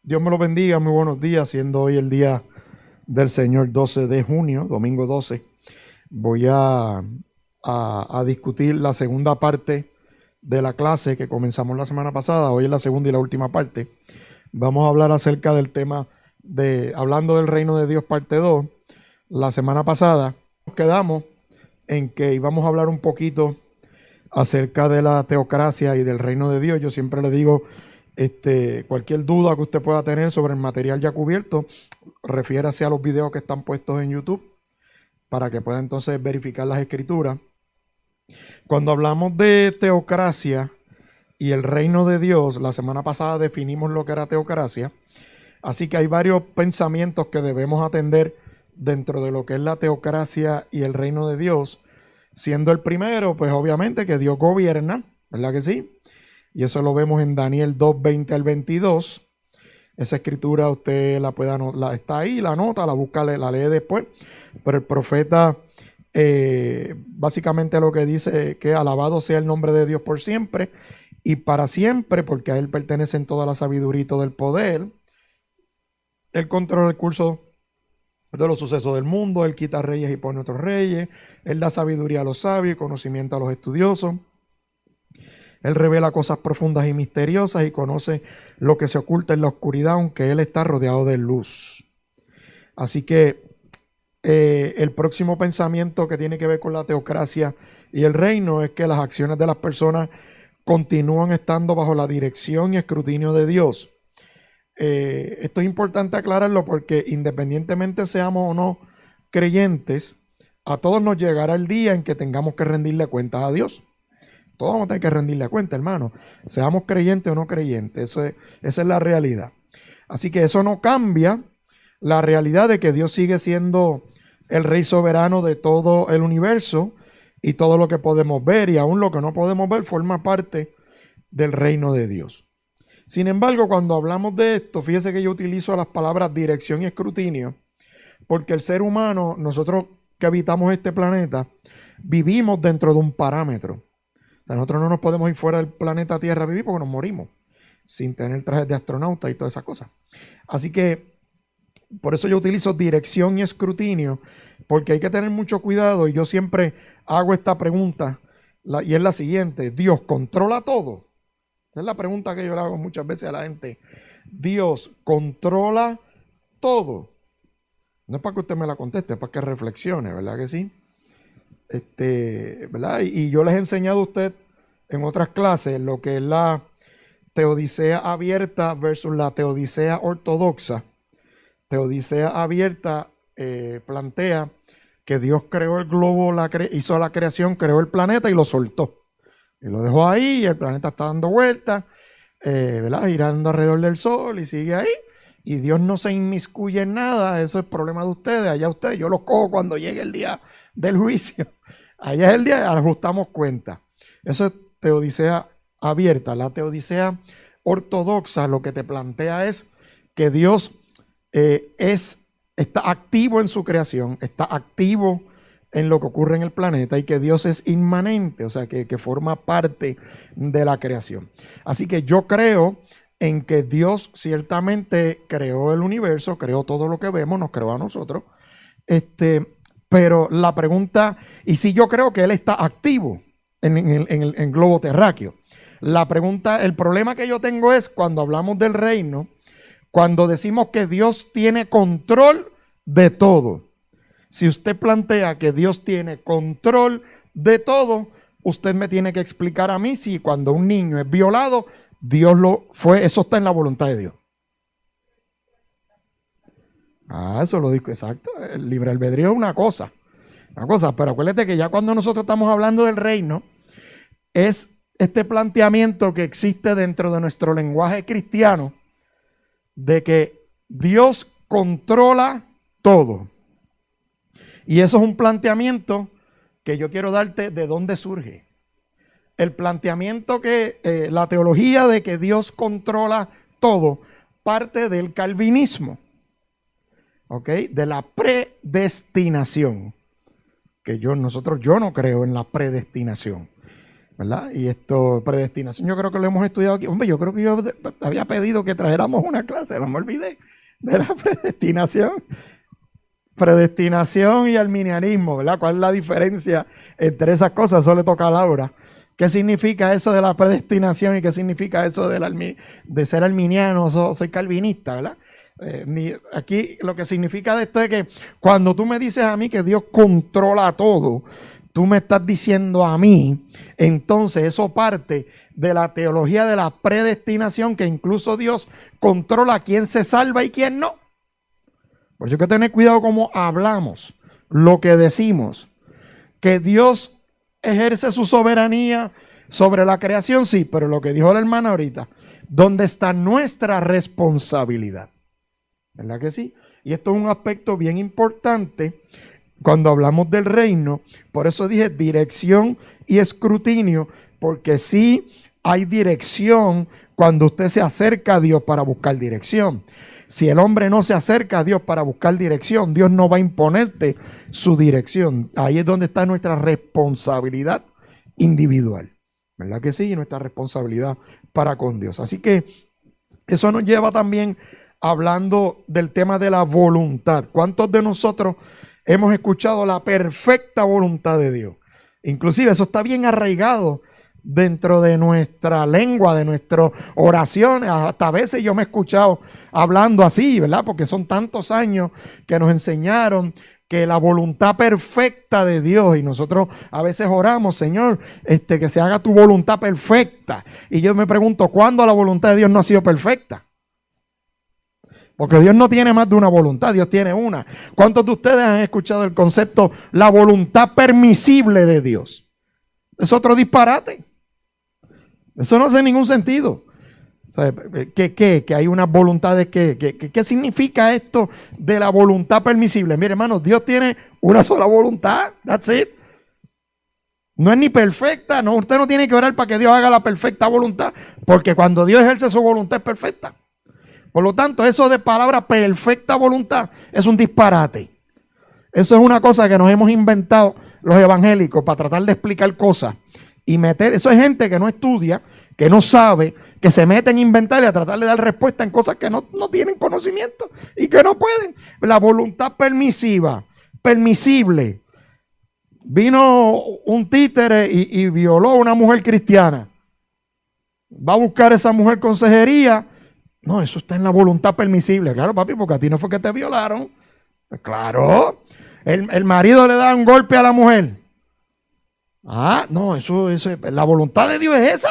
Dios me lo bendiga, muy buenos días, siendo hoy el día del Señor 12 de junio, domingo 12. Voy a discutir la segunda parte de la clase que comenzamos la semana pasada. Hoy es la segunda y la última parte. Vamos a hablar acerca del tema de, hablando del reino de Dios parte 2. La semana pasada nos quedamos en que íbamos a hablar un poquito acerca de la teocracia y del reino de Dios. Yo siempre le digo, cualquier duda que usted pueda tener sobre el material ya cubierto, refiérase a los videos que están puestos en YouTube para que pueda entonces verificar las escrituras. Cuando hablamos de teocracia y el reino de Dios, la semana pasada definimos lo que era teocracia, así que hay varios pensamientos que debemos atender dentro de lo que es la teocracia y el reino de Dios, siendo el primero, pues obviamente que Dios gobierna, ¿verdad que sí? Y eso lo vemos en Daniel 2, 20 al 22. Esa escritura usted la puede anotar, está ahí, la anota, la busca, la lee después. Pero el profeta básicamente lo que dice que alabado sea el nombre de Dios por siempre y para siempre, porque a él pertenecen toda la sabiduría y todo el poder. Él controla el curso de los sucesos del mundo, él quita reyes y pone otros reyes, él da sabiduría a los sabios y conocimiento a los estudiosos. Él revela cosas profundas y misteriosas y conoce lo que se oculta en la oscuridad, aunque él está rodeado de luz. Así que el próximo pensamiento que tiene que ver con la teocracia y el reino es que las acciones de las personas continúan estando bajo la dirección y escrutinio de Dios. Esto es importante aclararlo porque independientemente seamos o no creyentes, a todos nos llegará el día en que tengamos que rendirle cuentas a Dios. Todos vamos a tener que rendirle cuenta, hermano. Seamos creyentes o no creyentes. Esa es la realidad. Así que eso no cambia la realidad de que Dios sigue siendo el rey soberano de todo el universo y todo lo que podemos ver y aún lo que no podemos ver forma parte del reino de Dios. Sin embargo, cuando hablamos de esto, fíjese que yo utilizo las palabras dirección y escrutinio porque el ser humano, nosotros que habitamos este planeta, vivimos dentro de un parámetro. Nosotros no nos podemos ir fuera del planeta Tierra a vivir porque nos morimos sin tener trajes de astronauta y todas esas cosas. Así que por eso yo utilizo dirección y escrutinio, porque hay que tener mucho cuidado y yo siempre hago esta pregunta y es la siguiente: ¿Dios controla todo? Esa es la pregunta que yo le hago muchas veces a la gente. ¿Dios controla todo? No es para que usted me la conteste, es para que reflexione, ¿verdad que sí? ¿Verdad? Y yo les he enseñado a usted en otras clases lo que es la teodicea abierta versus la teodicea ortodoxa. Teodicea abierta plantea que Dios creó el globo, hizo la creación, creó el planeta y lo soltó. Y lo dejó ahí y el planeta está dando vueltas, ¿verdad? Girando alrededor del sol y sigue ahí. Y Dios no se inmiscuye en nada, eso es problema de ustedes, allá ustedes, yo los cojo cuando llegue el día del juicio. Allá es el día, ajustamos cuenta. Eso es teodicea abierta. La teodicea ortodoxa lo que te plantea es que Dios está activo en su creación, está activo en lo que ocurre en el planeta y que Dios es inmanente, o sea, que forma parte de la creación. Así que yo creo en que Dios ciertamente creó el universo, creó todo lo que vemos, nos creó a nosotros, pero la pregunta, y si yo creo que Él está activo en el globo terráqueo, la pregunta, el problema que yo tengo es cuando hablamos del reino, cuando decimos que Dios tiene control de todo. Si usted plantea que Dios tiene control de todo, usted me tiene que explicar a mí si cuando un niño es violado, Dios lo fue, eso está en la voluntad de Dios. Eso lo digo, exacto. El libre albedrío es una cosa, pero acuérdate que ya cuando nosotros estamos hablando del reino, es este planteamiento que existe dentro de nuestro lenguaje cristiano de que Dios controla todo. Y eso es un planteamiento que yo quiero darte de dónde surge. El planteamiento que la teología de que Dios controla todo parte del calvinismo, ¿ok? De la predestinación. Que yo no creo en la predestinación. ¿verdad? Y esto, predestinación, yo creo que lo hemos estudiado aquí. Hombre, yo creo que yo había pedido que trajéramos una clase, no me olvidé de la predestinación. Predestinación y arminianismo, ¿verdad? ¿Cuál es la diferencia entre esas cosas? Eso le toca a Laura. ¿Qué significa eso de la predestinación y qué significa eso de ser arminiano? Soy calvinista, ¿verdad? Aquí lo que significa de esto es que cuando tú me dices a mí que Dios controla todo, tú me estás diciendo a mí, entonces eso parte de la teología de la predestinación, que incluso Dios controla quién se salva y quién no. Por eso hay que tener cuidado cómo hablamos, lo que decimos. Que Dios ejerce su soberanía sobre la creación, sí, pero lo que dijo la hermana ahorita, ¿dónde está nuestra responsabilidad? ¿Verdad que sí? Y esto es un aspecto bien importante cuando hablamos del reino. Por eso dije dirección y escrutinio, porque sí hay dirección cuando usted se acerca a Dios para buscar dirección. Si el hombre no se acerca a Dios para buscar dirección, Dios no va a imponerte su dirección. Ahí es donde está nuestra responsabilidad individual. ¿Verdad que sí? Nuestra responsabilidad para con Dios. Así que eso nos lleva también hablando del tema de la voluntad. ¿Cuántos de nosotros hemos escuchado la perfecta voluntad de Dios? Inclusive eso está bien arraigado dentro de nuestra lengua, de nuestras oraciones. Hasta a veces yo me he escuchado hablando así, ¿verdad? Porque son tantos años que nos enseñaron que la voluntad perfecta de Dios, y nosotros a veces oramos, Señor, que se haga tu voluntad perfecta. Y yo me pregunto, ¿cuándo la voluntad de Dios no ha sido perfecta? Porque Dios no tiene más de una voluntad, Dios tiene una. ¿Cuántos de ustedes han escuchado el concepto la voluntad permisible de Dios? Es otro disparate. Eso no hace ningún sentido. O sea, que hay unas voluntades ¿qué significa esto de la voluntad permisible? Mire, hermano, Dios tiene una sola voluntad. That's it. No es ni perfecta. No, usted no tiene que orar para que Dios haga la perfecta voluntad, porque cuando Dios ejerce su voluntad es perfecta. Por lo tanto, eso de palabra perfecta voluntad es un disparate. Eso es una cosa que nos hemos inventado los evangélicos para tratar de explicar cosas y meter. Eso es gente que no estudia, que no sabe, que se mete en inventar y a tratar de dar respuesta en cosas que no tienen conocimiento y que no pueden. La voluntad permisiva, permisible. Vino un títere y violó a una mujer cristiana. Va a buscar a esa mujer consejería. No, eso está en la voluntad permisible. Claro, papi, porque a ti no fue que te violaron. Pues claro. El marido le da un golpe a la mujer. Ah, no, eso la voluntad de Dios es esa.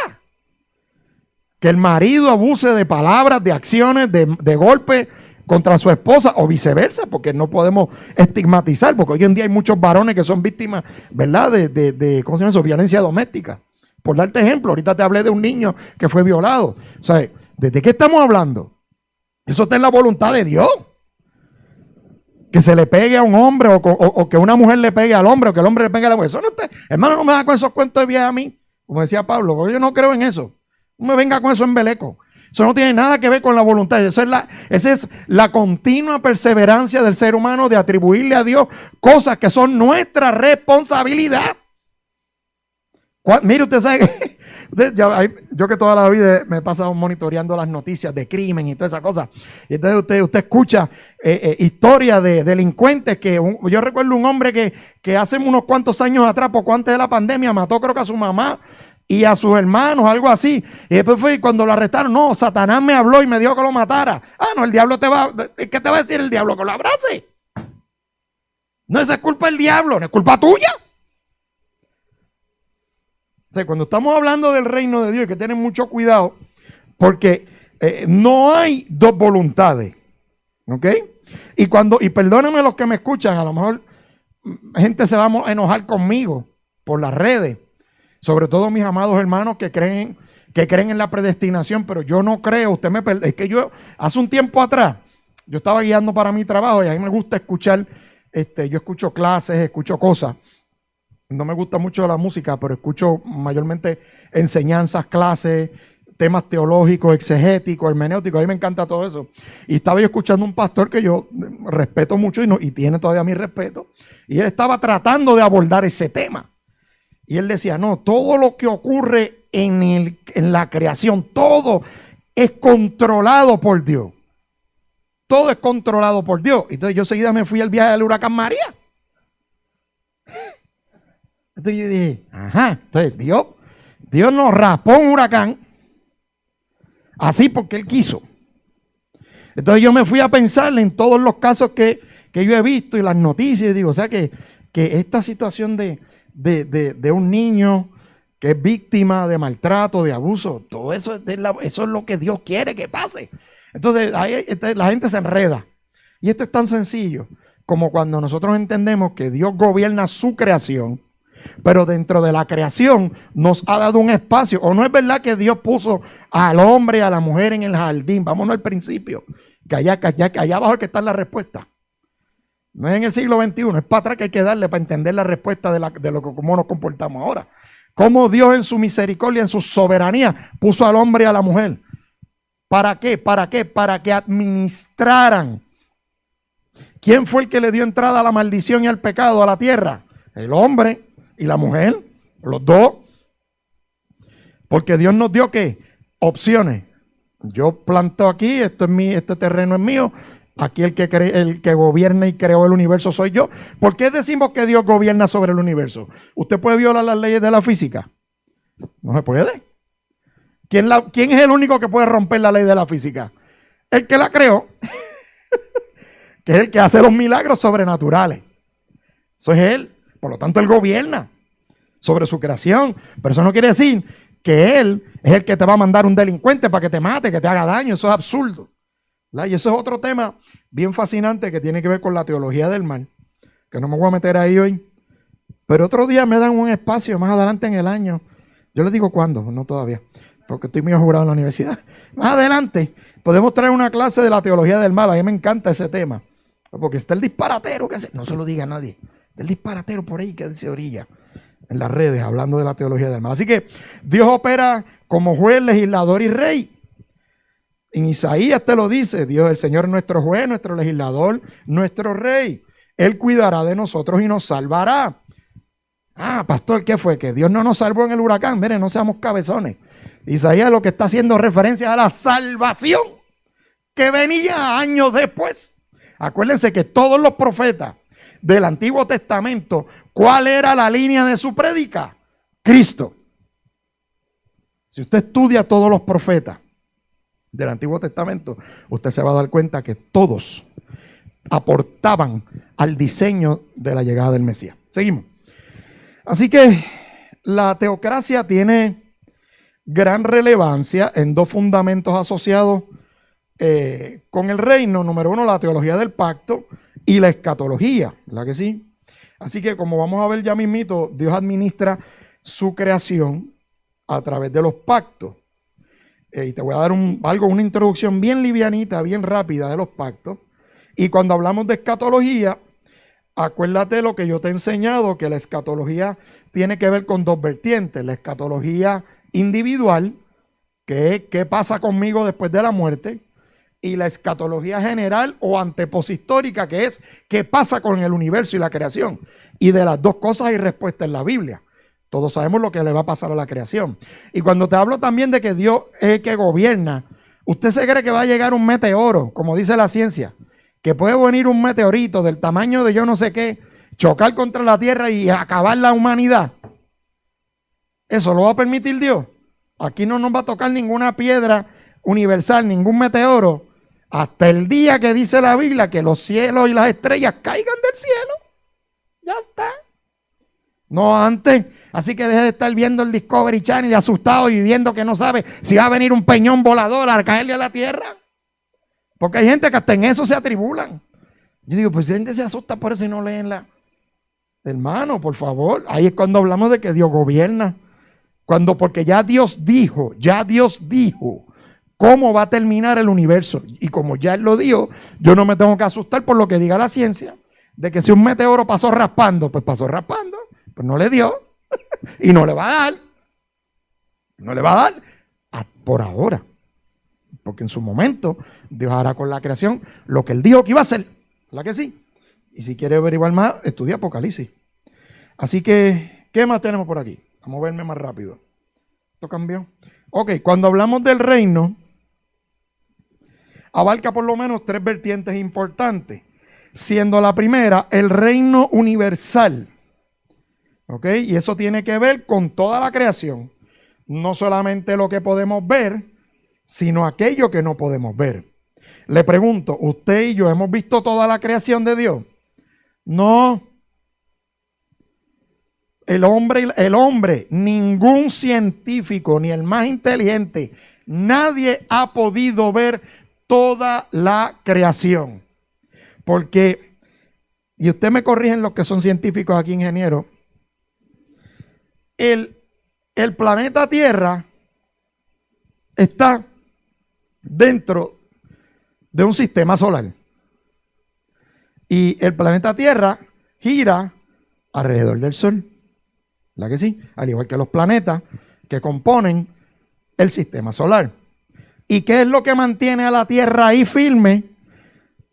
Que el marido abuse de palabras, de acciones, de golpes contra su esposa o viceversa, porque no podemos estigmatizar, porque hoy en día hay muchos varones que son víctimas, ¿verdad? De ¿cómo se llama eso? Violencia doméstica. Por darte ejemplo, ahorita te hablé de un niño que fue violado. O sea, ¿de qué estamos hablando? Eso está en la voluntad de Dios. Que se le pegue a un hombre o que una mujer le pegue al hombre o que el hombre le pegue a la mujer. Eso no está, hermano, no me da con esos cuentos de vieja a mí, como decía Pablo, porque yo no creo en eso. No me venga con eso en embeleco. Eso no tiene nada que ver con la voluntad. Esa es la continua perseverancia del ser humano de atribuirle a Dios cosas que son nuestra responsabilidad. Mire, usted sabe que yo que toda la vida me he pasado monitoreando las noticias de crimen y todas esas cosas. Y entonces usted escucha historias de delincuentes yo recuerdo un hombre que hace unos cuantos años atrás, poco antes de la pandemia, mató creo que a su mamá y a sus hermanos, algo así. Y después fue cuando lo arrestaron. No, Satanás me habló y me dijo que lo matara. Ah, no, el diablo ¿qué te va a decir el diablo? Que lo abrace. No, esa es culpa del diablo, no es culpa tuya. O sea, cuando estamos hablando del reino de Dios hay que tener mucho cuidado porque no hay dos voluntades. ¿Ok? Y perdónenme los que me escuchan, a lo mejor gente se va a enojar conmigo por las redes. Sobre todo mis amados hermanos que creen en la predestinación, pero yo no creo, es que yo hace un tiempo atrás, yo estaba guiando para mi trabajo y a mí me gusta escuchar, yo escucho clases, escucho cosas. No me gusta mucho la música, pero escucho mayormente enseñanzas, clases, temas teológicos, exegéticos, hermenéuticos. A mí me encanta todo eso. Y estaba yo escuchando un pastor que yo respeto mucho y tiene todavía mi respeto. Y él estaba tratando de abordar ese tema. Y él decía, no, todo lo que ocurre en la creación, todo es controlado por Dios. Todo es controlado por Dios. Entonces yo seguida me fui al viaje del huracán María. Entonces yo dije, ajá, entonces Dios nos raspó un huracán así porque Él quiso. Entonces yo me fui a pensar en todos los casos que yo he visto y las noticias y digo, o sea que esta situación de un niño que es víctima de maltrato, de abuso, todo eso eso es lo que Dios quiere que pase. Entonces la gente se enreda. Y esto es tan sencillo como cuando nosotros entendemos que Dios gobierna su creación, pero dentro de la creación nos ha dado un espacio. ¿O no es verdad que Dios puso al hombre y a la mujer en el jardín? Vámonos al principio, que allá abajo es que está la respuesta. No es en el siglo XXI, es para atrás que hay que darle para entender la respuesta de lo que cómo nos comportamos ahora. Cómo Dios en su misericordia, en su soberanía, puso al hombre y a la mujer. ¿Para qué? ¿Para qué? Para que administraran. ¿Quién fue el que le dio entrada a la maldición y al pecado a la tierra? El hombre y la mujer, los dos. Porque Dios nos dio ¿qué? Opciones. Yo planto aquí, este terreno es mío. Aquí el que gobierna y creó el universo soy yo. ¿Por qué decimos que Dios gobierna sobre el universo? ¿Usted puede violar las leyes de la física? No se puede. ¿Quién es el único que puede romper la ley de la física? El que la creó. Que es el que hace los milagros sobrenaturales. Eso es Él. Por lo tanto, Él gobierna sobre su creación. Pero eso no quiere decir que Él es el que te va a mandar un delincuente para que te mate, que te haga daño. Eso es absurdo. ¿Verdad? Y eso es otro tema bien fascinante que tiene que ver con la teología del mal, que no me voy a meter ahí hoy. Pero otro día me dan un espacio más adelante en el año. Yo les digo cuándo, no todavía, porque estoy muy jurado en la universidad. Más adelante podemos traer una clase de la teología del mal. A mí me encanta ese tema. Porque está el disparatero que hace, no se lo diga a nadie, el disparatero por ahí que se orilla en las redes hablando de la teología del mal. Así que Dios opera como juez, legislador y rey. En Isaías te lo dice, Dios, el Señor es nuestro juez, nuestro legislador, nuestro rey. Él cuidará de nosotros y nos salvará. Ah, pastor, ¿qué fue? Que Dios no nos salvó en el huracán. Miren, no seamos cabezones. Isaías lo que está haciendo referencia a la salvación que venía años después. Acuérdense que todos los profetas del Antiguo Testamento, ¿cuál era la línea de su prédica? Cristo. Si usted estudia a todos los profetas del Antiguo Testamento, usted se va a dar cuenta que todos aportaban al diseño de la llegada del Mesías. Seguimos. Así que la teocracia tiene gran relevancia en dos fundamentos asociados con el reino. Número uno, la teología del pacto y la escatología, ¿verdad que sí? Así que como vamos a ver ya mismito, Dios administra su creación a través de los pactos. Y te voy a dar una introducción bien livianita, bien rápida de los pactos. Y cuando hablamos de escatología, acuérdate lo que yo te he enseñado, que la escatología tiene que ver con dos vertientes. La escatología individual, que es qué pasa conmigo después de la muerte, y la escatología general o anteposhistórica, que es qué pasa con el universo y la creación. Y de las dos cosas hay respuesta en la Biblia. Todos sabemos lo que le va a pasar a la creación. Y cuando te hablo también de que Dios es el que gobierna, ¿usted se cree que va a llegar un meteoro, como dice la ciencia? Que puede venir un meteorito del tamaño de yo no sé qué, chocar contra la tierra y acabar la humanidad. ¿Eso lo va a permitir Dios? Aquí no nos va a tocar ninguna piedra universal, ningún meteoro, hasta el día que dice la Biblia que los cielos y las estrellas caigan del cielo. Ya está. No antes. Así que deje de estar viendo el Discovery Channel y asustado y viendo que no sabe si va a venir un peñón volador a caerle a la tierra. Porque hay gente que hasta en eso se atribulan. Yo digo, pues gente se asusta por eso y no leen la... Hermano, por favor. Ahí es cuando hablamos de que Dios gobierna. Porque ya Dios dijo cómo va a terminar el universo. Y como ya Él lo dijo, yo no me tengo que asustar por lo que diga la ciencia. De que si un meteoro pasó raspando, pues pasó raspando. Pues no le dio. Y no le va a dar. No le va a dar por ahora. Porque en su momento Dios hará con la creación lo que Él dijo que iba a hacer. ¿Verdad que sí? Y si quiere averiguar más, estudia Apocalipsis. Así que ¿Qué más tenemos por aquí? Vamos a verme más rápido. ¿Esto cambió? Ok, cuando hablamos del reino, abarca por lo menos 3 vertientes importantes, siendo la primera el reino universal. ¿Ok? Y eso tiene que ver con toda la creación. No solamente lo que podemos ver, sino aquello que no podemos ver. Le pregunto, ¿usted y yo hemos visto toda la creación de Dios? No. El hombre, ningún científico, ni el más inteligente, nadie ha podido ver toda la creación. Porque, y usted me corrigen los que son científicos aquí, ingenieros, el planeta Tierra está dentro de un sistema solar. Y el planeta Tierra gira alrededor del Sol. ¿Verdad que sí? Al igual que los planetas que componen el sistema solar. ¿Y qué es lo que mantiene a la Tierra ahí firme?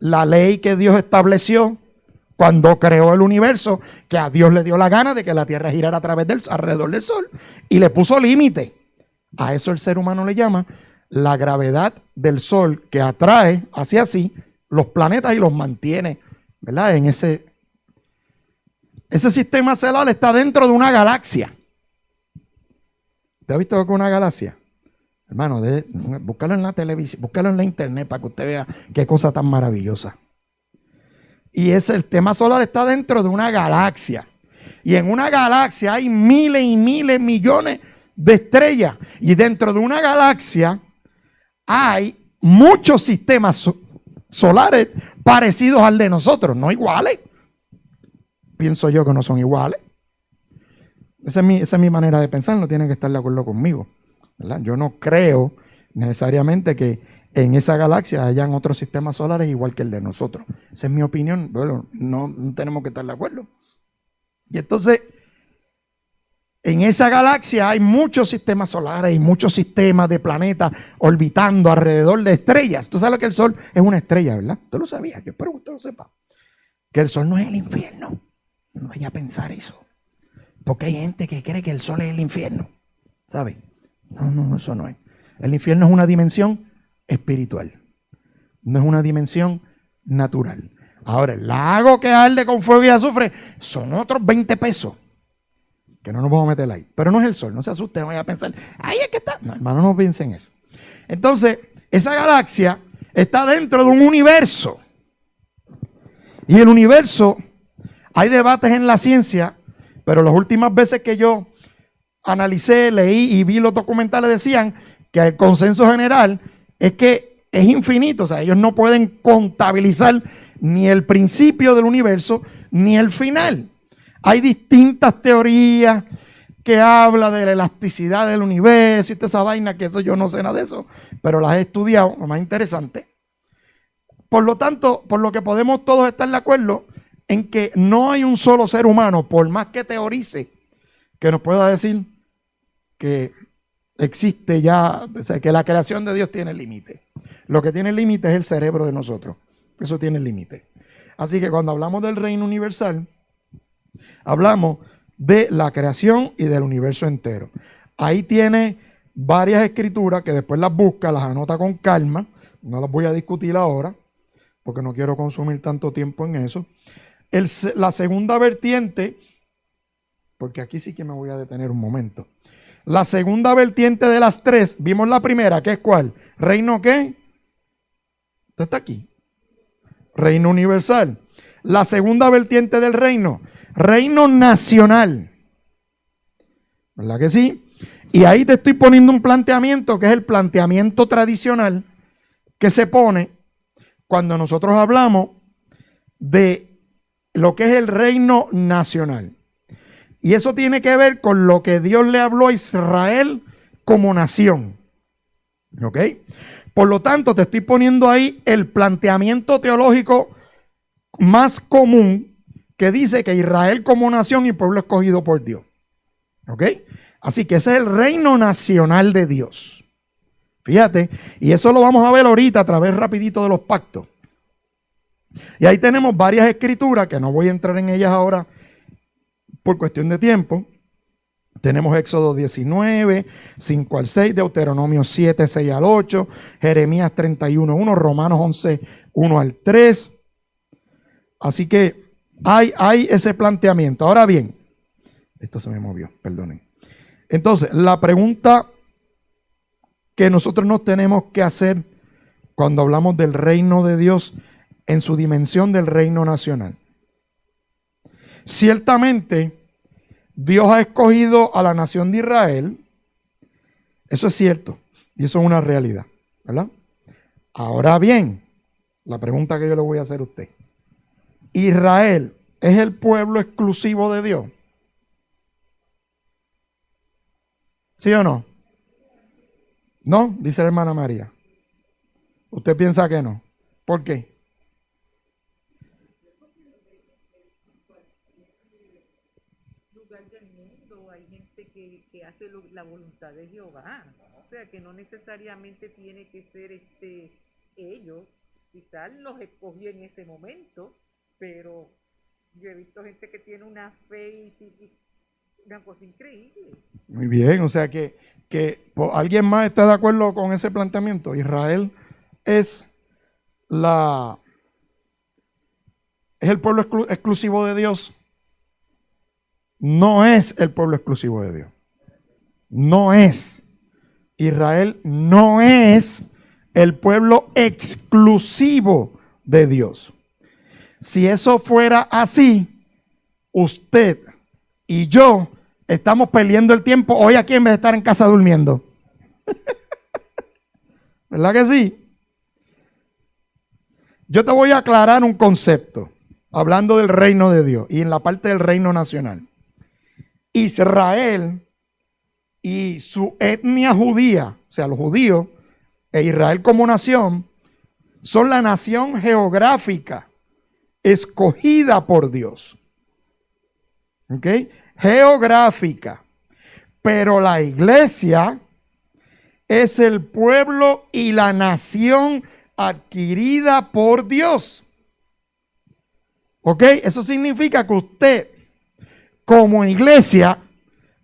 La ley que Dios estableció cuando creó el universo, que a Dios le dio la gana de que la Tierra girara alrededor del Sol y le puso límite. A eso el ser humano le llama la gravedad del Sol, que atrae hacia sí los planetas y los mantiene, ¿verdad? En ese sistema solar está dentro de una galaxia. ¿Usted ha visto lo que es una galaxia? Hermano, búscalo en la televisión, búscalo en la internet para que usted vea qué cosa tan maravillosa. Y el sistema solar está dentro de una galaxia. Y en una galaxia hay miles y miles, millones de estrellas. Y dentro de una galaxia hay muchos sistemas solares parecidos al de nosotros, no iguales. Pienso yo que no son iguales. Esa es mi manera de pensar, no tienen que estar de acuerdo conmigo, ¿verdad? Yo no creo necesariamente que en esa galaxia hayan otros sistemas solares igual que el de nosotros. Esa es mi opinión. Bueno, no tenemos que estar de acuerdo. Y entonces, en esa galaxia hay muchos sistemas solares y muchos sistemas de planetas orbitando alrededor de estrellas. Tú sabes que el Sol es una estrella, ¿verdad? Tú lo sabías, yo espero que usted lo sepa. Que el Sol no es el infierno. No vaya a pensar eso. Porque hay gente que cree que el Sol es el infierno. ¿Sabe? No, eso no es. El infierno es una dimensión espiritual. No es una dimensión natural. Ahora, el lago que arde con fuego y azufre son otros 20 pesos. Que no nos vamos a meter ahí. Pero no es el Sol, no se asuste, no vaya a pensar, ahí es que está. No, hermano, no piensen eso. Entonces, esa galaxia está dentro de un universo. Y el universo, hay debates en la ciencia, pero las últimas veces que yo analicé, leí y vi los documentales decían que el consenso general es que es infinito. O sea, ellos no pueden contabilizar ni el principio del universo ni el final. Hay distintas teorías que hablan de la elasticidad del universo y toda esa vaina, que eso yo no sé nada de eso, pero las he estudiado, lo más interesante. Por lo tanto, por lo que podemos todos estar de acuerdo en que no hay un solo ser humano, por más que teorice, que nos pueda decir que existe ya, o sea, que la creación de Dios tiene límite. Lo que tiene límite es el cerebro de nosotros. Eso tiene límite. Así que cuando hablamos del reino universal, hablamos de la creación y del universo entero. Ahí tiene varias escrituras que después las busca, las anota con calma. No las voy a discutir ahora, porque no quiero consumir tanto tiempo en eso. La segunda vertiente, porque aquí sí que me voy a detener un momento. La segunda vertiente de las 3, vimos la primera, que es ¿cuál? ¿Reino qué? Esto está aquí. Reino universal. La segunda vertiente del reino, reino nacional. ¿Verdad que sí? Y ahí te estoy poniendo un planteamiento que es el planteamiento tradicional que se pone cuando nosotros hablamos de lo que es el reino nacional. Y eso tiene que ver con lo que Dios le habló a Israel como nación. ¿Ok? Por lo tanto, te estoy poniendo ahí el planteamiento teológico más común que dice que Israel como nación y pueblo escogido por Dios. ¿Ok? Así que ese es el reino nacional de Dios. Fíjate, y eso lo vamos a ver ahorita a través rapidito de los pactos. Y ahí tenemos varias escrituras, que no voy a entrar en ellas ahora por cuestión de tiempo, Tenemos Éxodo 19, 5 al 6, Deuteronomio 7, 6 al 8, Jeremías 31, 1, Romanos 11, 1 al 3. Así que hay ese planteamiento. Ahora bien, esto se me movió, perdonen. Entonces, la pregunta que nosotros nos tenemos que hacer cuando hablamos del reino de Dios en su dimensión del reino nacional. Ciertamente, Dios ha escogido a la nación de Israel. Eso es cierto. Y eso es una realidad, ¿verdad? Ahora bien, la pregunta que yo le voy a hacer a usted. ¿Israel es el pueblo exclusivo de Dios? ¿Sí o no? No, dice la hermana María. ¿Usted piensa que no? ¿Por qué? Lugar del mundo, hay gente que hace la voluntad de Jehová. O sea, que no necesariamente tiene que ser ellos. Quizás los escogió en ese momento, pero yo he visto gente que tiene una fe y una cosa increíble. Muy bien, o sea que ¿alguien más está de acuerdo con ese planteamiento? Israel es el pueblo exclusivo de Dios. No es el pueblo exclusivo de Dios. No es. Israel no es el pueblo exclusivo de Dios. Si eso fuera así, usted y yo estamos perdiendo el tiempo hoy aquí en vez de estar en casa durmiendo. ¿Verdad que sí? Yo te voy a aclarar un concepto, hablando del reino de Dios y en la parte del reino nacional. Israel y su etnia judía, o sea, los judíos, e Israel como nación, son la nación geográfica escogida por Dios. ¿Ok? Geográfica. Pero la iglesia es el pueblo y la nación adquirida por Dios. ¿Ok? Eso significa que usted, como iglesia,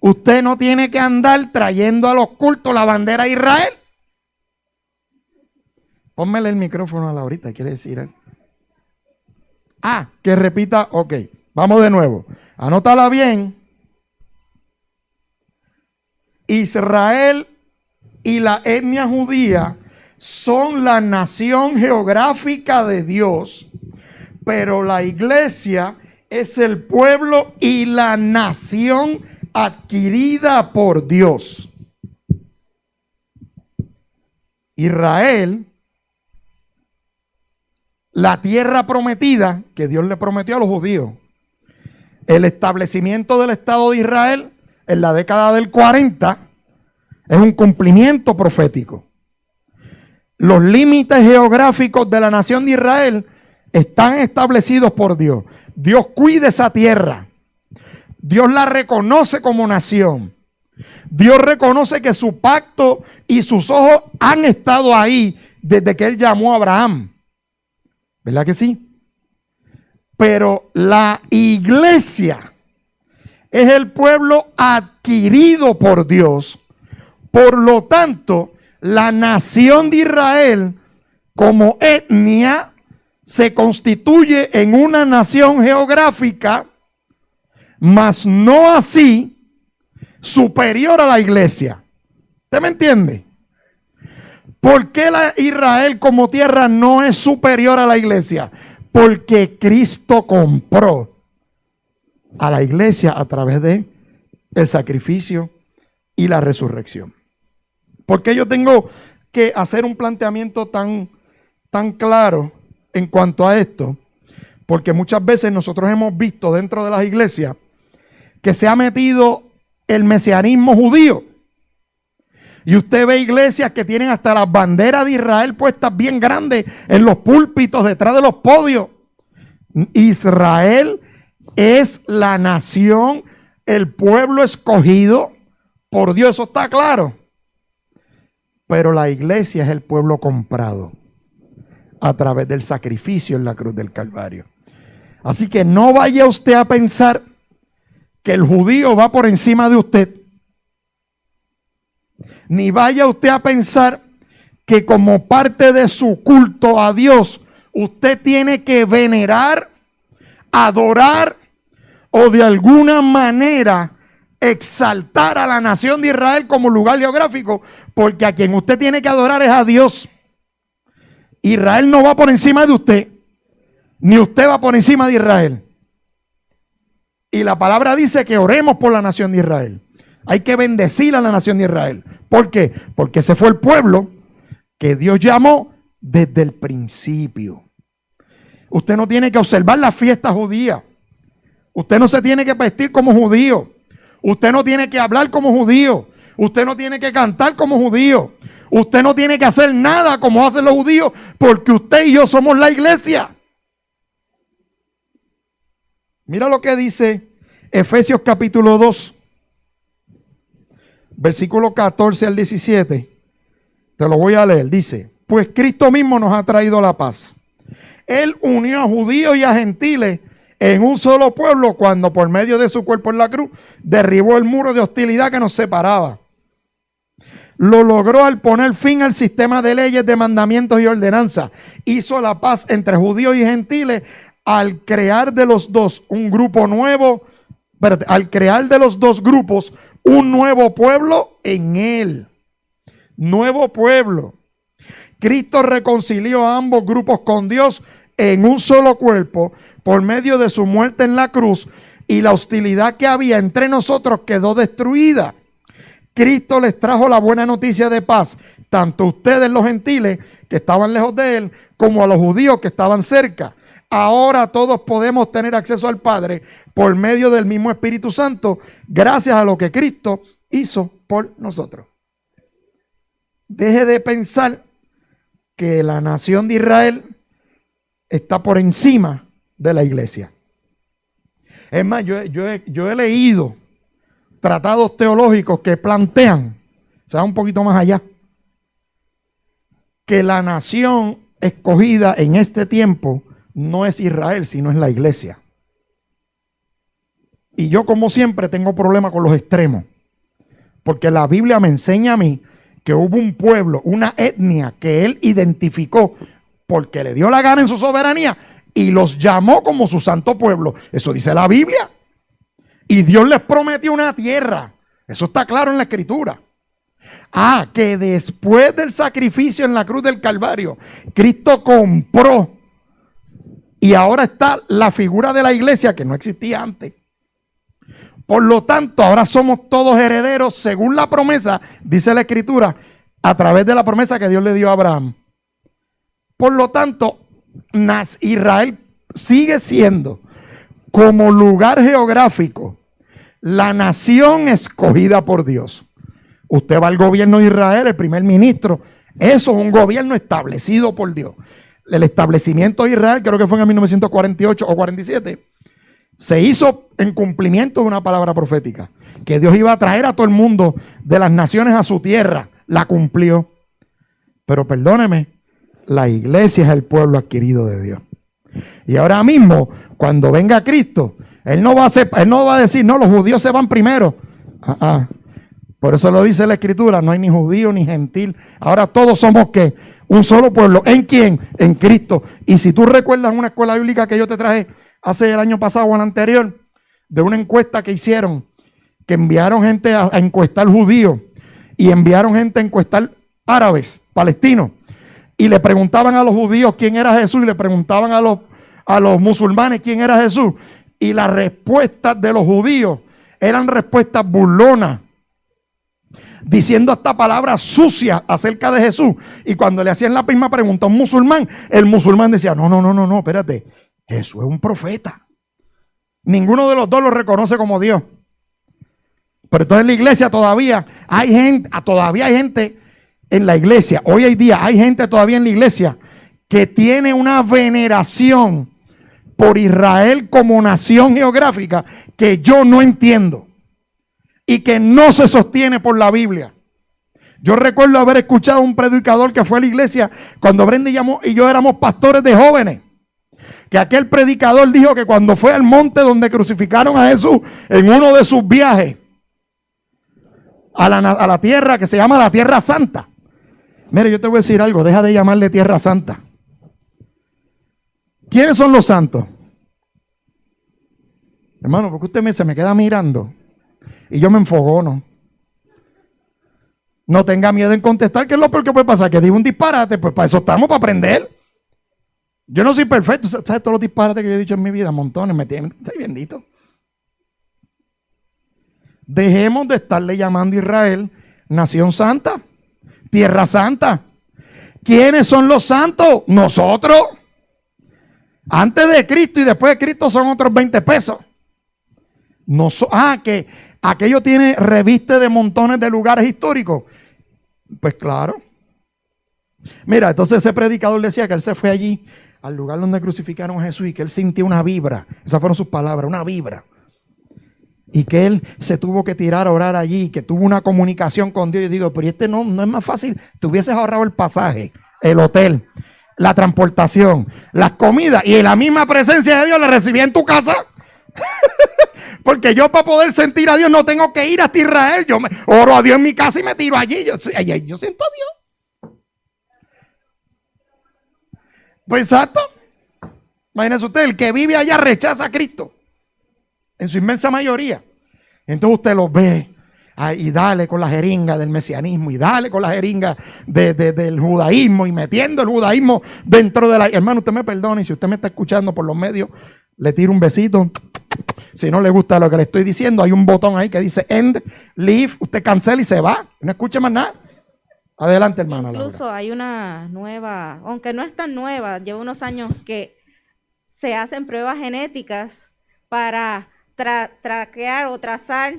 usted no tiene que andar trayendo a los cultos la bandera de Israel. Pónmele el micrófono a la ahorita, quiere decir algo. Que repita, ok. Vamos de nuevo. Anótala bien. Israel y la etnia judía son la nación geográfica de Dios, pero la iglesia es el pueblo y la nación adquirida por Dios. Israel, la tierra prometida que Dios le prometió a los judíos. El establecimiento del Estado de Israel en la década del 40 es un cumplimiento profético. Los límites geográficos de la nación de Israel están establecidos por Dios. Dios cuida esa tierra. Dios la reconoce como nación. Dios reconoce que su pacto y sus ojos han estado ahí desde que Él llamó a Abraham. ¿Verdad que sí? Pero la iglesia es el pueblo adquirido por Dios. Por lo tanto, la nación de Israel como etnia se constituye en una nación geográfica, mas no así superior a la iglesia. ¿Usted me entiende? ¿Por qué la Israel como tierra no es superior a la iglesia? Porque Cristo compró a la iglesia a través de el sacrificio y la resurrección. ¿Por qué yo tengo que hacer un planteamiento tan claro en cuanto a esto? Porque muchas veces nosotros hemos visto dentro de las iglesias que se ha metido el mesianismo judío. Y usted ve iglesias que tienen hasta las banderas de Israel puestas bien grandes en los púlpitos, detrás de los podios. Israel es la nación, el pueblo escogido por Dios, eso está claro. Pero la iglesia es el pueblo comprado a través del sacrificio en la cruz del Calvario. Así que no vaya usted a pensar que el judío va por encima de usted Ni vaya usted a pensar que como parte de su culto a Dios, usted tiene que venerar, adorar o de alguna manera exaltar a la nación de Israel como lugar geográfico, porque a quien usted tiene que adorar es a Dios. Israel no va por encima de usted, ni usted va por encima de Israel. Y la palabra dice que oremos por la nación de Israel. Hay que bendecir a la nación de Israel. ¿Por qué? Porque ese fue el pueblo que Dios llamó desde el principio. Usted no tiene que observar la fiesta judía. Usted no se tiene que vestir como judío. Usted no tiene que hablar como judío. Usted no tiene que cantar como judío. Usted no tiene que hacer nada como hacen los judíos, porque usted y yo somos la iglesia. Mira lo que dice Efesios capítulo 2, versículo 14 al 17. Te lo voy a leer. Dice: pues Cristo mismo nos ha traído la paz. Él unió a judíos y a gentiles en un solo pueblo cuando por medio de su cuerpo en la cruz derribó el muro de hostilidad que nos separaba. Lo logró al poner fin al sistema de leyes, de mandamientos y ordenanzas. Hizo la paz entre judíos y gentiles al crear de los dos un grupo nuevo, al crear de los dos grupos un nuevo pueblo en él. Nuevo pueblo. Cristo reconcilió a ambos grupos con Dios en un solo cuerpo por medio de su muerte en la cruz, y la hostilidad que había entre nosotros quedó destruida. Cristo les trajo la buena noticia de paz, tanto a ustedes los gentiles que estaban lejos de él, como a los judíos que estaban cerca. Ahora todos podemos tener acceso al Padre por medio del mismo Espíritu Santo, gracias a lo que Cristo hizo por nosotros. Deje de pensar que la nación de Israel está por encima de la iglesia. Es más, yo he leído tratados teológicos que plantean, se va un poquito más allá, que la nación escogida en este tiempo no es Israel, sino es la iglesia. Y yo, como siempre, tengo problemas con los extremos, porque la Biblia me enseña a mí que hubo un pueblo, una etnia que él identificó porque le dio la gana en su soberanía y los llamó como su santo pueblo. Eso dice la Biblia. Y Dios les prometió una tierra. Eso está claro en la Escritura. Que después del sacrificio en la cruz del Calvario, Cristo compró. Y ahora está la figura de la iglesia que no existía antes. Por lo tanto, ahora somos todos herederos según la promesa, dice la Escritura, a través de la promesa que Dios le dio a Abraham. Por lo tanto, Israel sigue siendo, como lugar geográfico, la nación escogida por Dios. Usted va al gobierno de Israel, el primer ministro, eso es un gobierno establecido por Dios. El establecimiento de Israel, creo que fue en 1948 o 47, se hizo en cumplimiento de una palabra profética, que Dios iba a traer a todo el mundo de las naciones a su tierra. La cumplió. Pero perdóneme, la iglesia es el pueblo adquirido de Dios. Y ahora mismo, cuando venga Cristo, Él no va a decir, no, los judíos se van primero. Por eso lo dice la Escritura, no hay ni judío ni gentil. Ahora todos somos, ¿qué? Un solo pueblo. ¿En quién? En Cristo. Y si tú recuerdas una escuela bíblica que yo te traje hace el año pasado o el anterior, de una encuesta que hicieron, que enviaron gente a encuestar judíos y enviaron gente a encuestar árabes, palestinos, y le preguntaban a los judíos quién era Jesús y le preguntaban a los musulmanes quién era Jesús, y las respuestas de los judíos eran respuestas burlonas, diciendo hasta palabras sucias acerca de Jesús. Y cuando le hacían la misma pregunta a un musulmán, el musulmán decía, no, espérate, Jesús es un profeta. Ninguno de los dos lo reconoce como Dios. Pero entonces en la iglesia todavía hay gente en la iglesia. Hoy en día hay gente todavía en la iglesia que tiene una veneración por Israel como nación geográfica que yo no entiendo y que no se sostiene por la Biblia. Yo recuerdo haber escuchado a un predicador que fue a la iglesia cuando Brenda y yo éramos pastores de jóvenes, que aquel predicador dijo que cuando fue al monte donde crucificaron a Jesús en uno de sus viajes, a la tierra que se llama la Tierra Santa. Mire, yo te voy a decir algo, deja de llamarle Tierra Santa. ¿Quiénes son los santos? Hermano, porque usted se me queda mirando y yo me enfogono. No tenga miedo en contestar, que es lo peor que puede pasar, que diga un disparate, pues para eso estamos, para aprender. Yo no soy perfecto, ¿sabes todos los disparates que yo he dicho en mi vida? Montones, me tienen, estoy bendito. Dejemos de estarle llamando a Israel nación santa, tierra santa. ¿Quiénes son los santos? Nosotros. Antes de Cristo y después de Cristo son otros 20 pesos. Que aquello tiene reviste de montones de lugares históricos. Pues claro. Mira, entonces ese predicador decía que él se fue allí, al lugar donde crucificaron a Jesús, y que él sintió una vibra. Esas fueron sus palabras, una vibra. Y que él se tuvo que tirar a orar allí, que tuvo una comunicación con Dios. Y digo, pero este no es más fácil. Te hubieses ahorrado el pasaje, el hotel, la transportación, las comidas, y en la misma presencia de Dios la recibí en tu casa. Porque yo, para poder sentir a Dios, no tengo que ir hasta Israel. Yo oro a Dios en mi casa y me tiro allí. Yo siento a Dios. Pues exacto. Imagínense usted, el que vive allá rechaza a Cristo. En su inmensa mayoría. Entonces usted los ve. Y dale con la jeringa del mesianismo. Y dale con la jeringa del judaísmo. Y metiendo el judaísmo dentro de la... Hermano, usted me perdone. Si usted me está escuchando por los medios, le tiro un besito. Si no le gusta lo que le estoy diciendo, hay un botón ahí que dice end, leave, usted cancela y se va, no escuche más nada. Adelante, hermana. Incluso Laura. hay una nueva, aunque no es tan nueva, lleva unos años que se hacen pruebas genéticas para traquear o trazar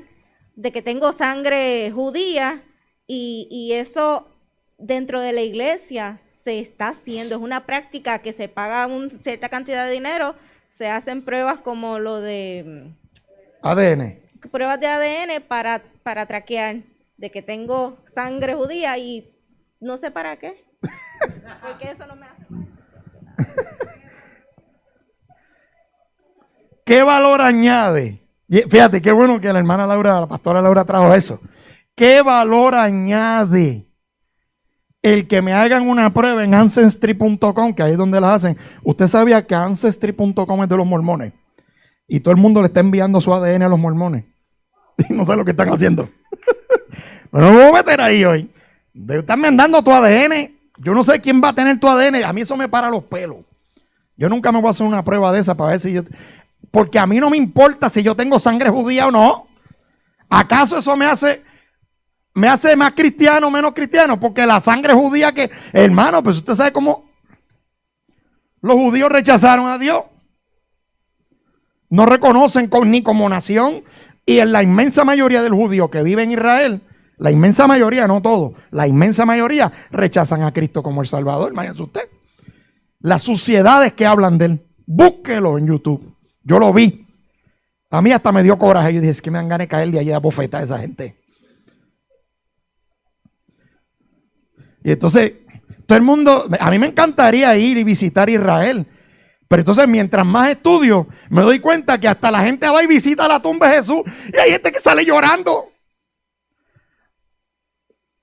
de que tengo sangre judía, y eso dentro de la iglesia se está haciendo, es una práctica que se paga una cierta cantidad de dinero. Se hacen pruebas como lo de ADN. Pruebas de ADN para traquear de que tengo sangre judía, y no sé para qué. Porque eso no me hace mal. ¿Qué valor añade? Fíjate, qué bueno que la hermana Laura, la pastora Laura trajo eso. ¿Qué valor añade el que me hagan una prueba en ancestry.com, que ahí es donde las hacen? Usted sabía que ancestry.com es de los mormones y todo el mundo le está enviando su ADN a los mormones y no sé lo que están haciendo. Pero no me voy a meter ahí hoy. Están mandando tu ADN. Yo no sé quién va a tener tu ADN. A mí eso me para los pelos. Yo nunca me voy a hacer una prueba de esa para ver si yo... Porque a mí no me importa si yo tengo sangre judía o no. ¿Acaso eso me hace más cristiano o menos cristiano? Porque la sangre judía que... Hermano, pues usted sabe cómo los judíos rechazaron a Dios. No reconocen ni como nación. Y en la inmensa mayoría del judío que vive en Israel, la inmensa mayoría, no todo, la inmensa mayoría rechazan a Cristo como el Salvador. Imagínese usted. Las suciedades que hablan de él, búsquelo en YouTube. Yo lo vi. A mí hasta me dio coraje. Yo dije, es que me dan ganas de caer de allá a bofetar a esa gente. Y entonces, todo el mundo, a mí me encantaría ir y visitar Israel. Pero entonces, mientras más estudio, me doy cuenta que hasta la gente va y visita la tumba de Jesús. Y hay gente que sale llorando.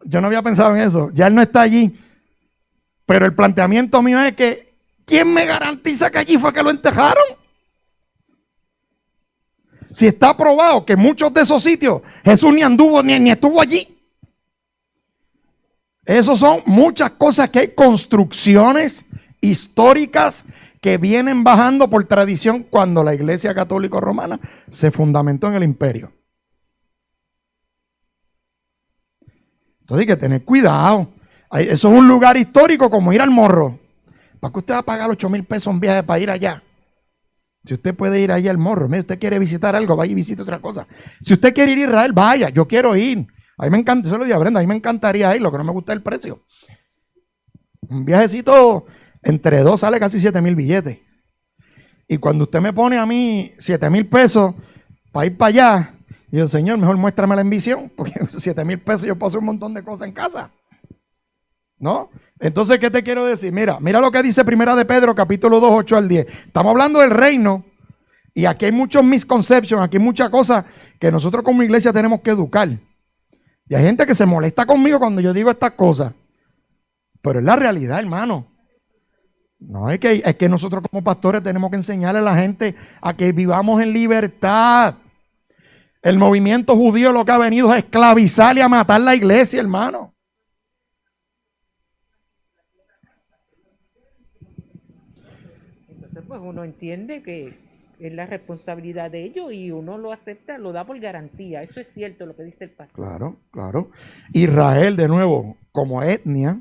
Yo no había pensado en eso. Ya él no está allí. Pero el planteamiento mío es que, ¿quién me garantiza que allí fue que lo enterraron? Si está probado que muchos de esos sitios Jesús ni anduvo ni estuvo allí. Esas son muchas cosas que hay, construcciones históricas que vienen bajando por tradición cuando la Iglesia Católica Romana se fundamentó en el imperio. Entonces hay que tener cuidado. Eso es un lugar histórico como ir al Morro. ¿Para qué usted va a pagar 8,000 pesos un viaje para ir allá? Si usted puede ir allá al Morro, mire, usted quiere visitar algo, vaya y visite otra cosa. Si usted quiere ir a Israel, vaya, yo quiero ir. A mí me encanta, eso lo dije a Brenda, a mí me encantaría ir, lo que no me gusta es el precio. Un viajecito entre dos sale casi 7,000 billetes. Y cuando usted me pone a mí 7,000 pesos para ir para allá, yo digo, Señor, mejor muéstramela en visión, porque esos 7,000 pesos yo puedo hacer un montón de cosas en casa. ¿No? Entonces, ¿qué te quiero decir? Mira lo que dice Primera de Pedro, capítulo 2, 8 al 10. Estamos hablando del reino y aquí hay muchos misconceptions, aquí hay muchas cosas que nosotros como iglesia tenemos que educar. Y hay gente que se molesta conmigo cuando yo digo estas cosas. Pero es la realidad, hermano. No, es que nosotros como pastores tenemos que enseñarle a la gente a que vivamos en libertad. El movimiento judío lo que ha venido es a esclavizar y a matar la iglesia, hermano. Entonces, pues uno entiende que es la responsabilidad de ellos y uno lo acepta, lo da por garantía. Eso es cierto lo que dice el pastor. Claro, claro. Israel, de nuevo, como etnia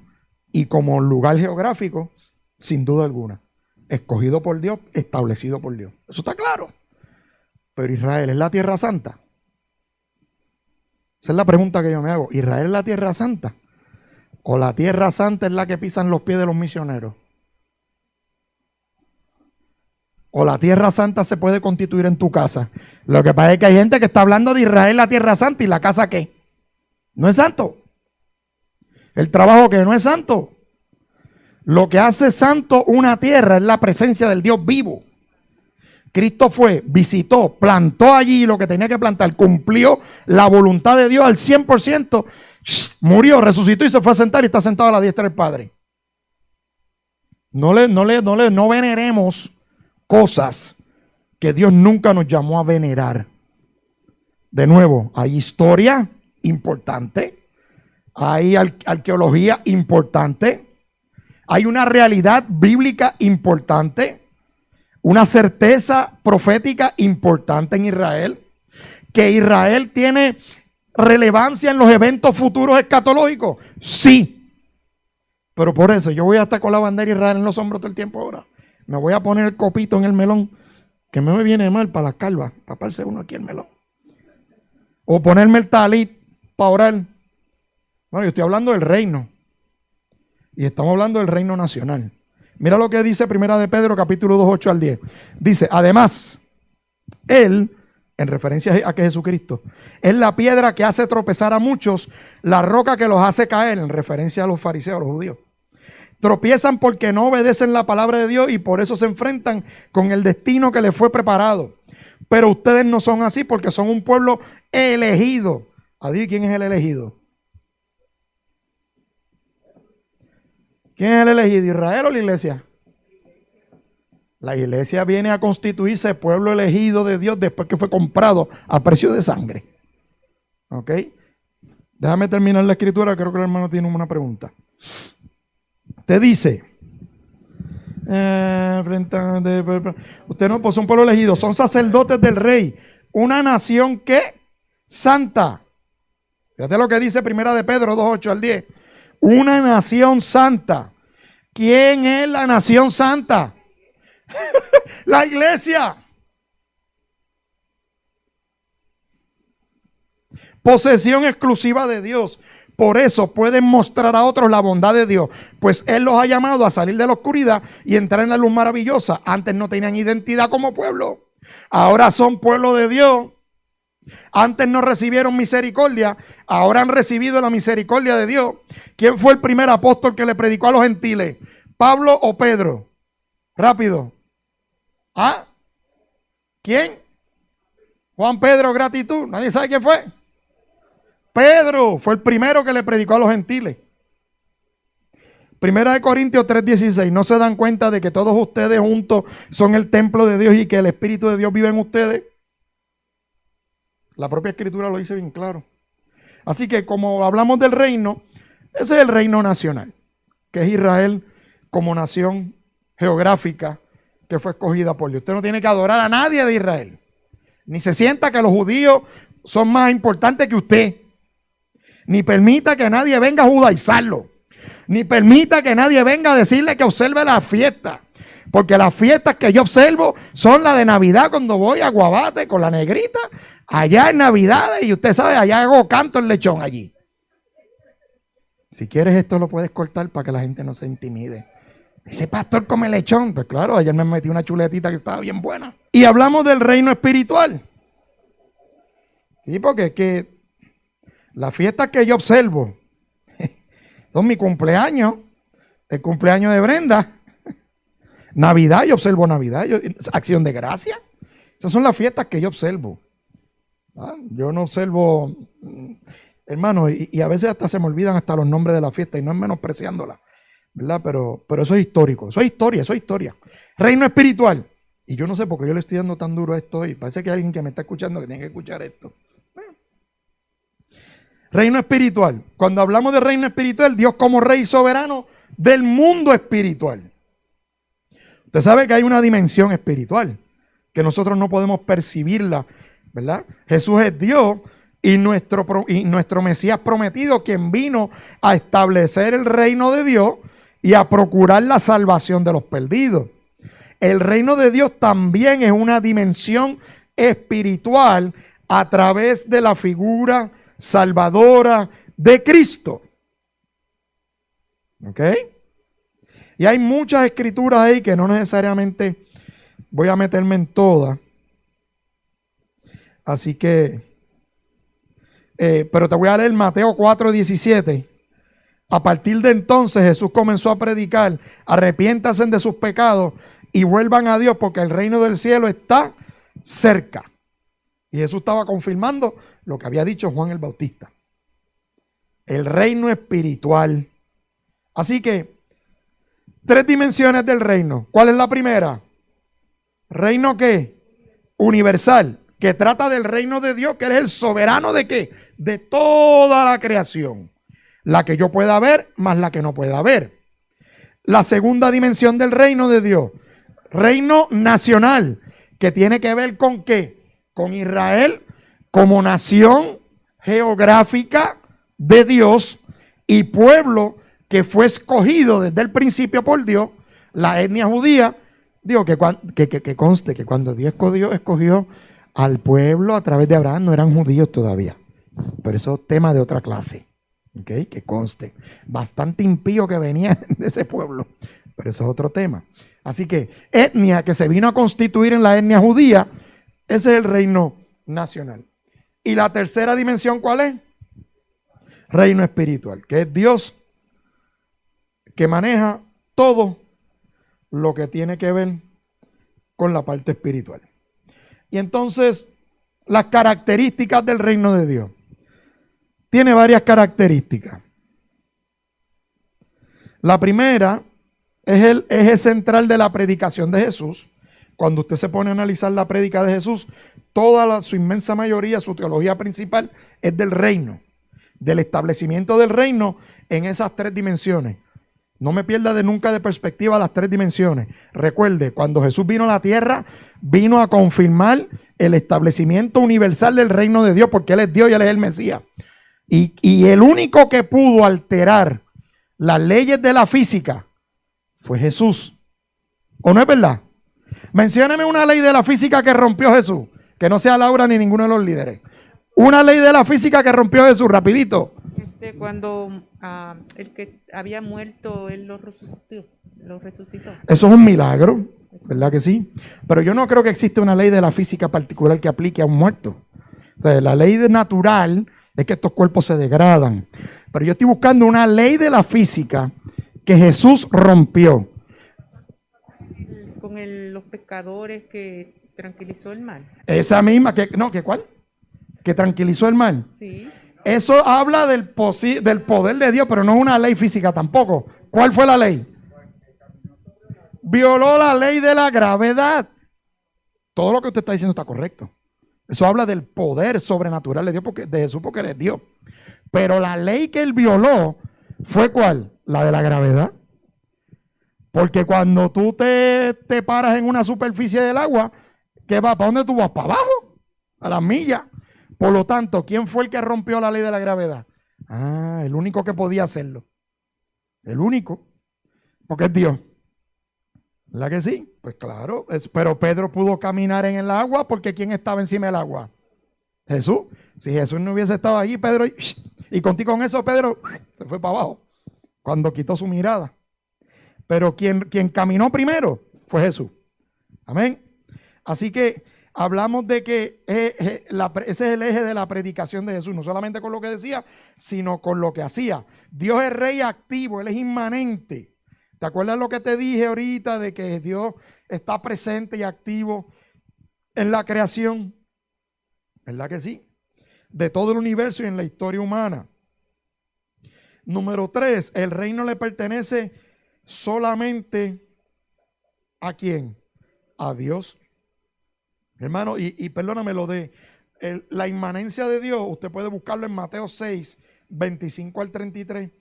y como lugar geográfico, sin duda alguna, escogido por Dios, establecido por Dios. Eso está claro. Pero Israel es la tierra santa. Esa es la pregunta que yo me hago. ¿Israel es la tierra santa? ¿O la tierra santa es la que pisan los pies de los misioneros? ¿O la tierra santa se puede constituir en tu casa? Lo que pasa es que hay gente que está hablando de Israel, la tierra santa, y la casa ¿qué? No es santo. El trabajo que no es santo. Lo que hace santo una tierra es la presencia del Dios vivo. Cristo fue, visitó, plantó allí lo que tenía que plantar, cumplió la voluntad de Dios al 100%, murió, resucitó y se fue a sentar y está sentado a la diestra del Padre. No veneremos cosas que Dios nunca nos llamó a venerar. De nuevo, hay historia importante, hay arqueología importante, hay una realidad bíblica importante, una certeza profética importante en Israel, que Israel tiene relevancia en los eventos futuros escatológicos. Sí, pero por eso yo voy a estar con la bandera de Israel en los hombros todo el tiempo ahora. Me voy a poner el copito en el melón, que me viene mal para las calvas, taparse uno aquí el melón. O ponerme el talit para orar. No, yo estoy hablando del reino. Y estamos hablando del reino nacional. Mira lo que dice Primera de Pedro, capítulo 2, 8 al 10. Dice, además, Él, en referencia a que Jesucristo, es la piedra que hace tropezar a muchos, la roca que los hace caer, en referencia a los fariseos, a los judíos. Tropiezan porque no obedecen la palabra de Dios y por eso se enfrentan con el destino que les fue preparado. Pero ustedes no son así porque son un pueblo elegido. Adivinen quién es el elegido. ¿Quién es el elegido? ¿Israel o la iglesia? La iglesia viene a constituirse pueblo elegido de Dios después que fue comprado a precio de sangre. ¿Ok? Déjame terminar la escritura, creo que el hermano tiene una pregunta. Te dice, usted no, pues son pueblo elegido, son sacerdotes del rey, una nación que santa. Fíjate lo que dice Primera de Pedro 2, 8 al 10. Una nación santa. ¿Quién es la nación santa? La iglesia. Posesión exclusiva de Dios. Por eso pueden mostrar a otros la bondad de Dios, pues Él los ha llamado a salir de la oscuridad y entrar en la luz maravillosa. Antes no tenían identidad como pueblo, ahora son pueblo de Dios. Antes no recibieron misericordia, ahora han recibido la misericordia de Dios. ¿Quién fue el primer apóstol que le predicó a los gentiles? ¿Pablo o Pedro? Rápido. ¿Ah? ¿Quién? Juan Pedro, gratitud. ¿Nadie sabe quién fue? Pedro fue el primero que le predicó a los gentiles. Primera de Corintios 3:16. ¿No se dan cuenta de que todos ustedes juntos son el templo de Dios y que el Espíritu de Dios vive en ustedes? La propia escritura lo dice bien claro. Así que como hablamos del reino, ese es el reino nacional, que es Israel como nación geográfica que fue escogida por Dios. Usted no tiene que adorar a nadie de Israel, ni se sienta que los judíos son más importantes que usted, ni permita que nadie venga a judaizarlo, ni permita que nadie venga a decirle que observe las fiestas, porque las fiestas que yo observo son las de Navidad, cuando voy a Guabate con la negrita, allá en Navidad, y usted sabe, allá hago canto el lechón allí. Si quieres esto lo puedes cortar para que la gente no se intimide. Ese pastor come lechón. Pues claro, ayer me metí una chuletita que estaba bien buena. Y hablamos del reino espiritual. Sí, porque es que las fiestas que yo observo son mi cumpleaños, el cumpleaños de Brenda, Navidad, yo observo Navidad, Acción de Gracia. Esas son las fiestas que yo observo. Yo no observo hermano, y a veces hasta se me olvidan hasta los nombres de la fiesta, y no es menospreciándola, ¿verdad? Pero eso es histórico, eso es historia, eso es historia. Reino espiritual. Y yo no sé por qué yo le estoy dando tan duro a esto y parece que hay alguien que me está escuchando que tiene que escuchar esto. Reino espiritual. Cuando hablamos de reino espiritual, Dios como rey soberano del mundo espiritual. Usted sabe que hay una dimensión espiritual que nosotros no podemos percibirla, ¿verdad? Jesús es Dios y nuestro Mesías prometido, quien vino a establecer el reino de Dios y a procurar la salvación de los perdidos. El reino de Dios también es una dimensión espiritual a través de la figura salvadora de Cristo. ¿Ok? Y hay muchas escrituras ahí que no necesariamente voy a meterme en todas. Así que, pero te voy a leer Mateo 4:17. A partir de entonces Jesús comenzó a predicar: arrepiéntanse de sus pecados y vuelvan a Dios, porque el reino del cielo está cerca. Y Jesús estaba confirmando lo que había dicho Juan el Bautista. El reino espiritual. Así que, 3 dimensiones del reino. ¿Cuál es la primera? ¿Reino qué? Universal, que trata del reino de Dios, que Él es el soberano de qué? De toda la creación. La que yo pueda ver, más la que no pueda ver. La segunda dimensión del reino de Dios. Reino nacional, que tiene que ver con qué? Con Israel como nación geográfica de Dios y pueblo que fue escogido desde el principio por Dios, la etnia judía. Digo que conste que cuando Dios escogió al pueblo a través de Abraham, no eran judíos todavía, pero eso es tema de otra clase. Okay, que conste, bastante impío que venía de ese pueblo, pero eso es otro tema. Así que etnia que se vino a constituir en la etnia judía, ese es el reino nacional. Y la tercera dimensión, ¿cuál es? Reino espiritual, que es Dios que maneja todo lo que tiene que ver con la parte espiritual. Y entonces, las características del reino de Dios. Tiene varias características. La primera es el eje central de la predicación de Jesús. Cuando usted se pone a analizar la prédica de Jesús, su inmensa mayoría, su teología principal es del reino, del establecimiento del reino en esas 3 dimensiones. No me pierda nunca de perspectiva las 3 dimensiones. Recuerde, cuando Jesús vino a la tierra, vino a confirmar el establecimiento universal del reino de Dios, porque Él es Dios y Él es el Mesías. Y el único que pudo alterar las leyes de la física fue Jesús. ¿O no es verdad? Mencióname una ley de la física que rompió Jesús, que no sea Laura ni ninguno de los líderes. Una ley de la física que rompió Jesús, rapidito. Cuando el que había muerto, Él lo resucitó. Eso es un milagro, ¿verdad que sí? Pero yo no creo que exista una ley de la física particular que aplique a un muerto. O sea, la ley natural es que estos cuerpos se degradan. Pero yo estoy buscando una ley de la física que Jesús rompió. Con los pescadores que tranquilizó el mar. Esa misma, ¿cuál? Que tranquilizó el mar. Sí. Eso habla del poder de Dios, pero no es una ley física tampoco. ¿Cuál fue la ley? Violó la ley de la gravedad. Todo lo que usted está diciendo está correcto. Eso habla del poder sobrenatural de Dios, de Jesús, porque Él es Dios. Pero la ley que Él violó fue ¿cuál? La de la gravedad. Porque cuando tú te paras en una superficie del agua, ¿qué va? ¿Para dónde tú vas? ¿Para abajo? A las millas. Por lo tanto, ¿quién fue el que rompió la ley de la gravedad? El único que podía hacerlo. El único. Porque es Dios. ¿Verdad que sí? Pues claro. Pero Pedro pudo caminar en el agua porque ¿quién estaba encima del agua? Jesús. Si Jesús no hubiese estado allí, Pedro, y contigo con eso, Pedro se fue para abajo cuando quitó su mirada. Pero quien caminó primero fue Jesús. Amén. Así que hablamos de que ese es el eje de la predicación de Jesús, no solamente con lo que decía, sino con lo que hacía. Dios es rey activo, Él es inmanente. ¿Te acuerdas lo que te dije ahorita de que Dios está presente y activo en la creación? ¿Verdad que sí? de todo el universo y en la historia humana. Número 3, el reino le pertenece solamente ¿a quién? A Dios. Hermano, y perdóname lo de la inmanencia de Dios, usted puede buscarlo en Mateo 6, 25 al 33.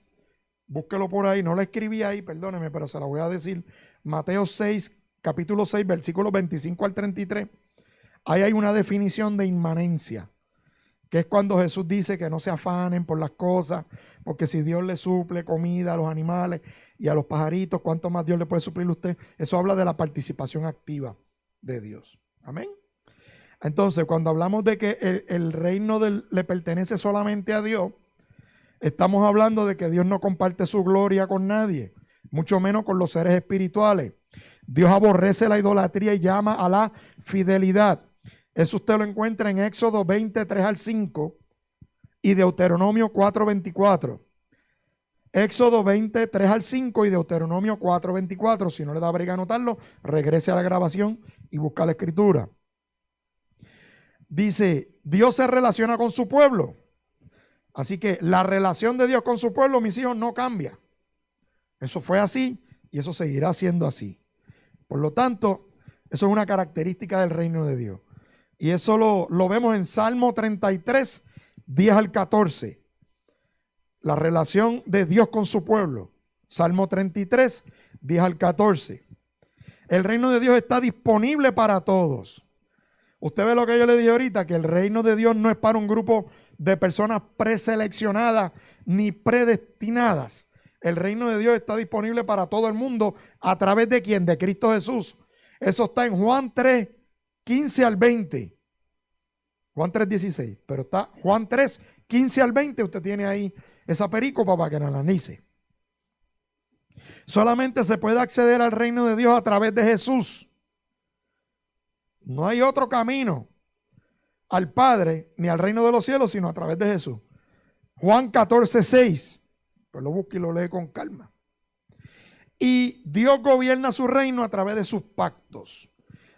Búsquelo por ahí, no lo escribí ahí, perdóneme, pero se la voy a decir. Mateo 6, capítulo 6, versículos 25 al 33. Ahí hay una definición de inmanencia, que es cuando Jesús dice que no se afanen por las cosas, porque si Dios le suple comida a los animales y a los pajaritos, ¿cuánto más Dios le puede suplir a usted? Eso habla de la participación activa de Dios. Amén. Entonces, cuando hablamos de que el reino le pertenece solamente a Dios, estamos hablando de que Dios no comparte su gloria con nadie, mucho menos con los seres espirituales. Dios aborrece la idolatría y llama a la fidelidad. Eso usted lo encuentra en Éxodo 23 al 5 y Deuteronomio 4:24. Éxodo 23 al 5 y Deuteronomio 4:24. Si no le da brega anotarlo, regrese a la grabación y busca la escritura. Dice, Dios se relaciona con su pueblo. Así que la relación de Dios con su pueblo, mis hijos, no cambia. Eso fue así y eso seguirá siendo así. Por lo tanto, eso es una característica del reino de Dios. Y eso lo vemos en Salmo 33, 10 al 14. La relación de Dios con su pueblo. Salmo 33, 10 al 14. El reino de Dios está disponible para todos. Usted ve lo que yo le dije ahorita, que el reino de Dios no es para un grupo de personas preseleccionadas ni predestinadas. El reino de Dios está disponible para todo el mundo. ¿A través de quién? De Cristo Jesús. Eso está en Juan 3, 15 al 20. Juan 3, 16. Pero está Juan 3, 15 al 20. Usted tiene ahí esa perícopa para que la analice. Solamente se puede acceder al reino de Dios a través de Jesús. No hay otro camino al Padre ni al reino de los cielos sino a través de Jesús. Juan 14, 6. Pues lo busque y lo lee con calma. Y Dios gobierna su reino a través de sus pactos.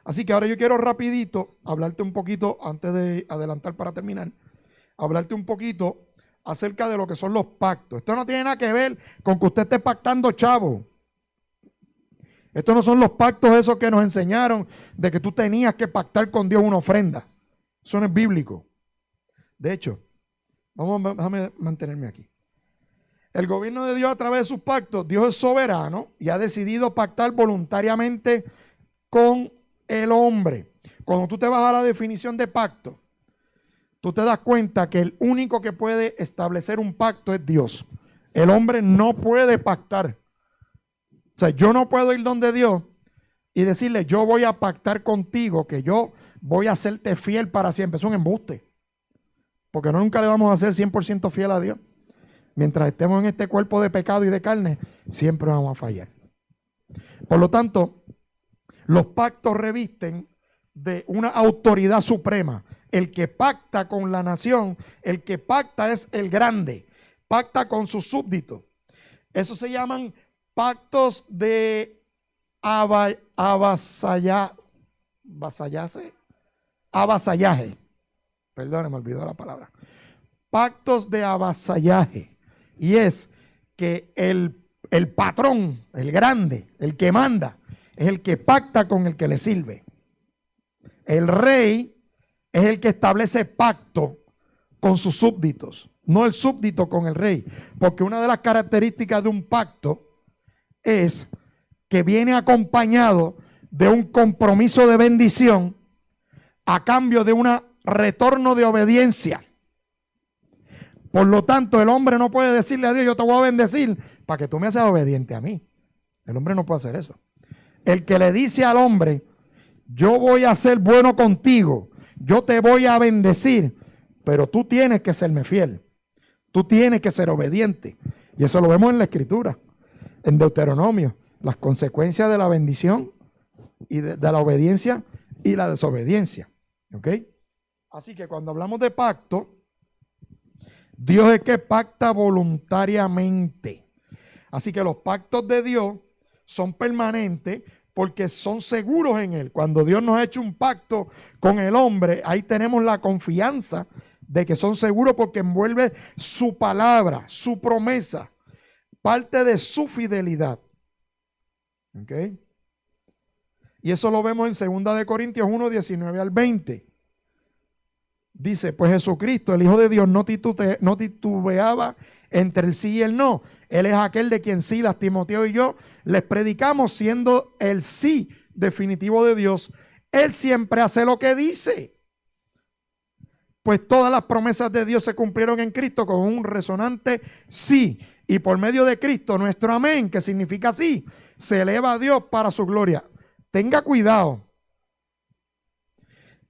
Así que ahora yo quiero rapidito hablarte un poquito, antes de adelantar para terminar, hablarte un poquito acerca de lo que son los pactos. Esto no tiene nada que ver con que usted esté pactando chavo. Estos no son los pactos esos que nos enseñaron de que tú tenías que pactar con Dios una ofrenda. Eso no es bíblico. De hecho, déjame mantenerme aquí. El gobierno de Dios a través de sus pactos, Dios es soberano y ha decidido pactar voluntariamente con el hombre. Cuando tú te vas a la definición de pacto, tú te das cuenta que el único que puede establecer un pacto es Dios. El hombre no puede pactar. O sea, yo no puedo ir donde Dios y decirle, yo voy a pactar contigo, que yo voy a hacerte fiel para siempre. Es un embuste. Porque nunca le vamos a ser 100% fiel a Dios. Mientras estemos en este cuerpo de pecado y de carne, siempre vamos a fallar. Por lo tanto, los pactos revisten de una autoridad suprema. El que pacta con la nación, el que pacta es el grande. Pacta con sus súbditos. Eso se llaman pactos de avasallaje. Perdón, me olvidó la palabra. Pactos de avasallaje. Y es que el patrón, el grande, el que manda, es el que pacta con el que le sirve. El rey es el que establece pacto con sus súbditos, no el súbdito con el rey. Porque una de las características de un pacto es que viene acompañado de un compromiso de bendición a cambio de un retorno de obediencia. Por lo tanto, el hombre no puede decirle a Dios, yo te voy a bendecir para que tú me seas obediente a mí. El hombre no puede hacer eso. El que le dice al hombre, yo voy a ser bueno contigo, yo te voy a bendecir, pero tú tienes que serme fiel. Tú tienes que ser obediente. Y eso lo vemos en la Escritura, en Deuteronomio, las consecuencias de la bendición y de la obediencia y la desobediencia. ¿Ok? Así que cuando hablamos de pacto, Dios es que pacta voluntariamente. Así que los pactos de Dios son permanentes porque son seguros en Él. Cuando Dios nos ha hecho un pacto con el hombre, ahí tenemos la confianza de que son seguros porque envuelve su palabra, su promesa, parte de su fidelidad. ¿Ok? Y eso lo vemos en 2 de Corintios 1, 19 al 20. Dice, pues Jesucristo, el Hijo de Dios, no titubeaba entre el sí y el no. Él es aquel de quien Silas, Timoteo y yo les predicamos, siendo el sí definitivo de Dios. Él siempre hace lo que dice. Pues todas las promesas de Dios se cumplieron en Cristo con un resonante sí. Y por medio de Cristo, nuestro amén, que significa sí, se eleva a Dios para su gloria. Tenga cuidado.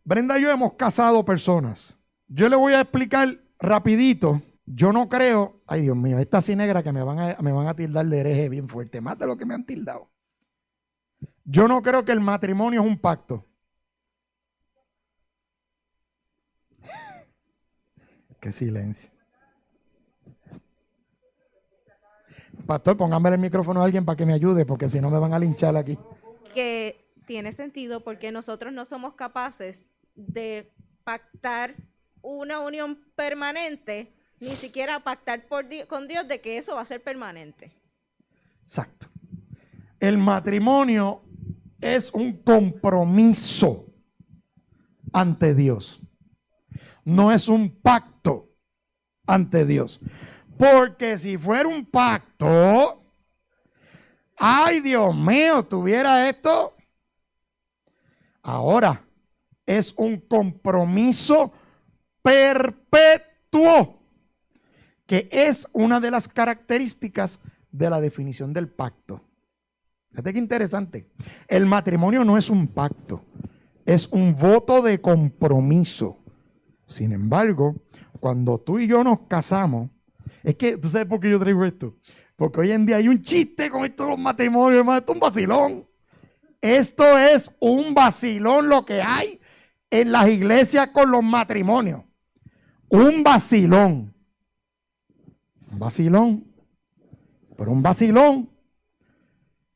Brenda y yo hemos casado personas. Yo le voy a explicar rapidito. Yo no creo, ay Dios mío, esta así negra que me van a tildar de hereje bien fuerte, más de lo que me han tildado. Yo no creo que el matrimonio es un pacto. Qué silencio. Pastor, póngame el micrófono a alguien para que me ayude, porque si no me van a linchar aquí. Que tiene sentido porque nosotros no somos capaces de pactar una unión permanente, ni siquiera pactar con Dios de que eso va a ser permanente. Exacto. El matrimonio es un compromiso ante Dios. No es un pacto ante Dios. Porque si fuera un pacto, ay Dios mío, tuviera esto. Ahora es un compromiso perpetuo, que es una de las características de la definición del pacto. Fíjate qué interesante. El matrimonio no es un pacto, es un voto de compromiso. Sin embargo, cuando tú y yo nos casamos, es que, ¿tú sabes por qué yo traigo esto? Porque hoy en día hay un chiste con esto de los matrimonios, hermano, esto es un vacilón. Esto es un vacilón lo que hay en las iglesias con los matrimonios. Un vacilón. Un vacilón. Pero un vacilón.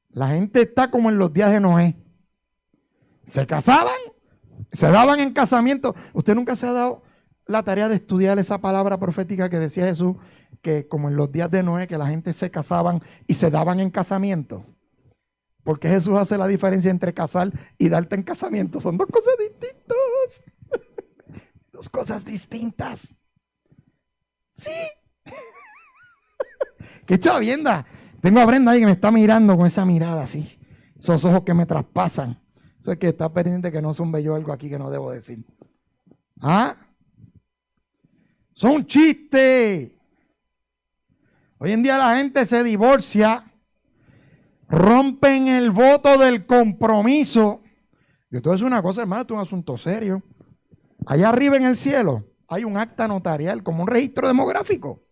La gente está como en los días de Noé. Se casaban, se daban en casamiento. Usted nunca se ha dado la tarea de estudiar esa palabra profética que decía Jesús, que como en los días de Noé, que la gente se casaban y se daban en casamiento. Porque Jesús hace la diferencia entre casar y darte en casamiento. Son dos cosas distintas. Dos cosas distintas. Sí. Qué chavienda. Tengo a Brenda ahí que me está mirando con esa mirada así. Esos ojos que me traspasan. Eso es que está pendiente que no zumbe yo algo aquí que no debo decir. ¿Ah? Son un chiste. Hoy en día la gente se divorcia, rompen el voto del compromiso. Yo te voy a decir una cosa, hermano, esto es un asunto serio. Allá arriba en el cielo hay un acta notarial, como un registro demográfico.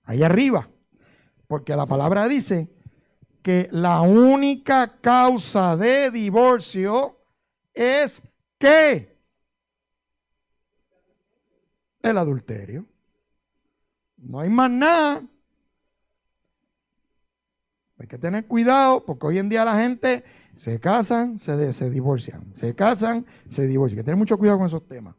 Allá arriba. Porque la palabra dice que la única causa de divorcio es ¿qué? El adulterio. No hay más nada. Hay que tener cuidado porque hoy en día la gente se casan, se divorcian. Se casan, se divorcian. Hay que tener mucho cuidado con esos temas.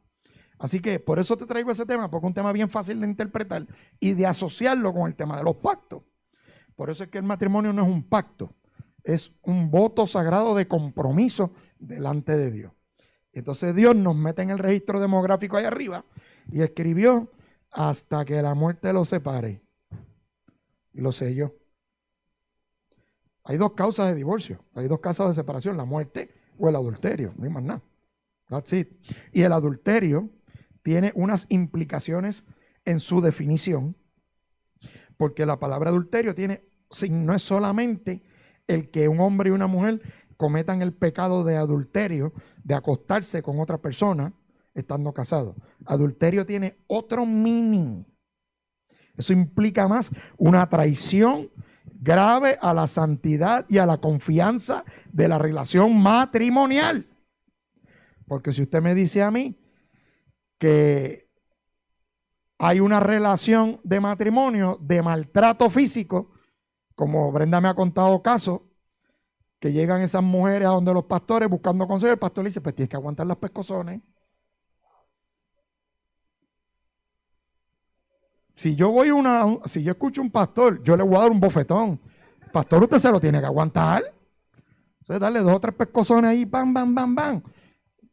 Así que por eso te traigo ese tema, porque es un tema bien fácil de interpretar y de asociarlo con el tema de los pactos. Por eso es que el matrimonio no es un pacto, es un voto sagrado de compromiso delante de Dios. Entonces Dios nos mete en el registro demográfico ahí arriba y escribió hasta que la muerte los separe. Y lo selló. Hay dos causas de divorcio, hay dos causas de separación, la muerte o el adulterio, no hay más nada. That's it. Y el adulterio tiene unas implicaciones en su definición, porque la palabra adulterio no es solamente el que un hombre y una mujer cometan el pecado de adulterio, de acostarse con otra persona estando casados. Adulterio tiene otro meaning. Eso implica más una traición grave a la santidad y a la confianza de la relación matrimonial. Porque si usted me dice a mí que hay una relación de matrimonio de maltrato físico, como Brenda me ha contado casos, que llegan esas mujeres a donde los pastores buscando consejo, el pastor le dice, pues tienes que aguantar las pescozones. Si yo si yo escucho un pastor, yo le voy a dar un bofetón. Pastor, usted se lo tiene que aguantar. Entonces, darle 2 o 3 pescozones ahí, bam, bam, bam, bam,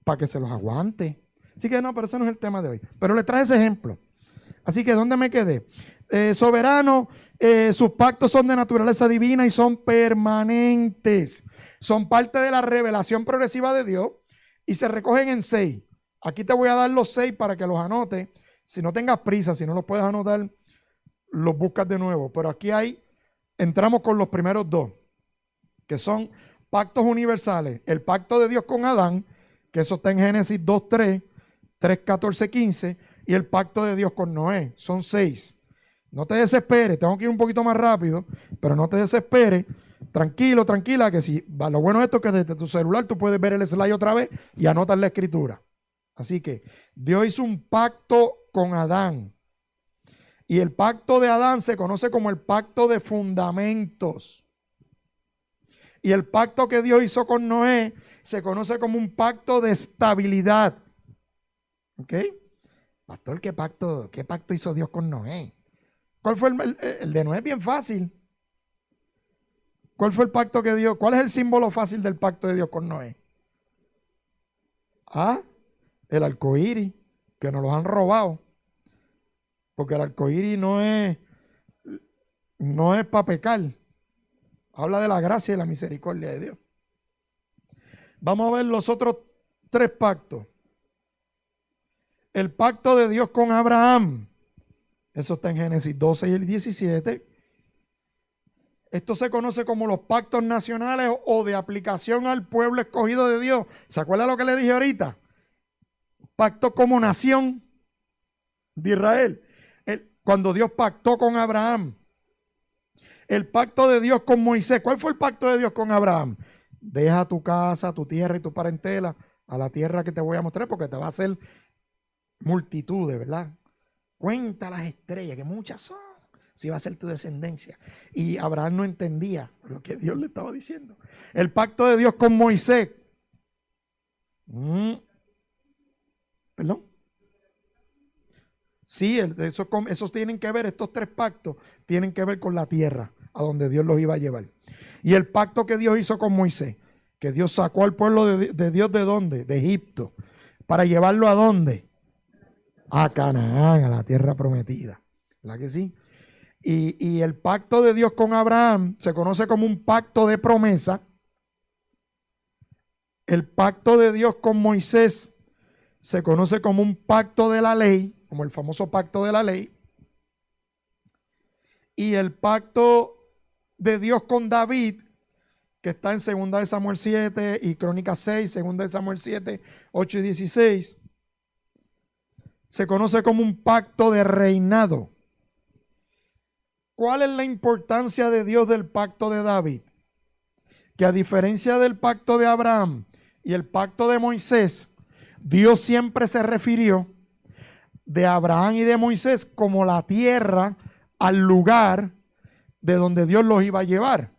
para que se los aguante. Así que no, pero ese no es el tema de hoy. Pero le traje ese ejemplo. Así que, ¿dónde me quedé? Soberano, sus pactos son de naturaleza divina y son permanentes. Son parte de la revelación progresiva de Dios y se recogen en 6. Aquí te voy a dar los 6 para que los anotes. Si no tengas prisa, si no los puedes anotar, los buscas de nuevo. Pero aquí entramos con los primeros 2, que son pactos universales. El pacto de Dios con Adán, que eso está en Génesis 2:3, 3:14, 15, y el pacto de Dios con Noé. Son 6. No te desesperes, tengo que ir un poquito más rápido, pero no te desesperes. Tranquilo, tranquila, que si lo bueno de esto es que desde tu celular tú puedes ver el slide otra vez y anotar la escritura. Así que Dios hizo un pacto con Adán. Y el pacto de Adán se conoce como el pacto de fundamentos. Y el pacto que Dios hizo con Noé se conoce como un pacto de estabilidad. ¿Ok? Pastor, ¿qué pacto hizo Dios con Noé? ¿Cuál fue el de Noé? Es bien fácil. ¿Cuál fue el pacto que Dios? ¿Cuál es el símbolo fácil del pacto de Dios con Noé? El arcoíris, que nos los han robado. Porque el arcoíris no es para pecar. Habla de la gracia y la misericordia de Dios. Vamos a ver los otros 3 pactos. El pacto de Dios con Abraham. Eso está en Génesis 12 y el 17. Esto se conoce como los pactos nacionales o de aplicación al pueblo escogido de Dios. ¿Se acuerda lo que le dije ahorita? Pacto como nación de Israel. Cuando Dios pactó con Abraham. El pacto de Dios con Moisés. ¿Cuál fue el pacto de Dios con Abraham? Deja tu casa, tu tierra y tu parentela a la tierra que te voy a mostrar porque te va a hacer multitudes, ¿verdad? Cuenta las estrellas, que muchas son. Si va a ser tu descendencia. Y Abraham no entendía lo que Dios le estaba diciendo. El pacto de Dios con Moisés. ¿Perdón? Sí, esos tienen que ver, estos 3 pactos tienen que ver con la tierra a donde Dios los iba a llevar. Y el pacto que Dios hizo con Moisés, que Dios sacó al pueblo de Dios ¿de dónde? De Egipto. ¿Para llevarlo a dónde? A Canaán, a la tierra prometida. ¿Verdad que sí? Y el pacto de Dios con Abraham se conoce como un pacto de promesa. El pacto de Dios con Moisés se conoce como un pacto de la ley, como el famoso pacto de la ley. Y el pacto de Dios con David, que está en 2 de Samuel 7 y Crónicas 6, 2 de Samuel 7, 8 y 16, se conoce como un pacto de reinado. ¿Cuál es la importancia de Dios del pacto de David? Que a diferencia del pacto de Abraham y el pacto de Moisés, Dios siempre se refirió de Abraham y de Moisés como la tierra al lugar de donde Dios los iba a llevar.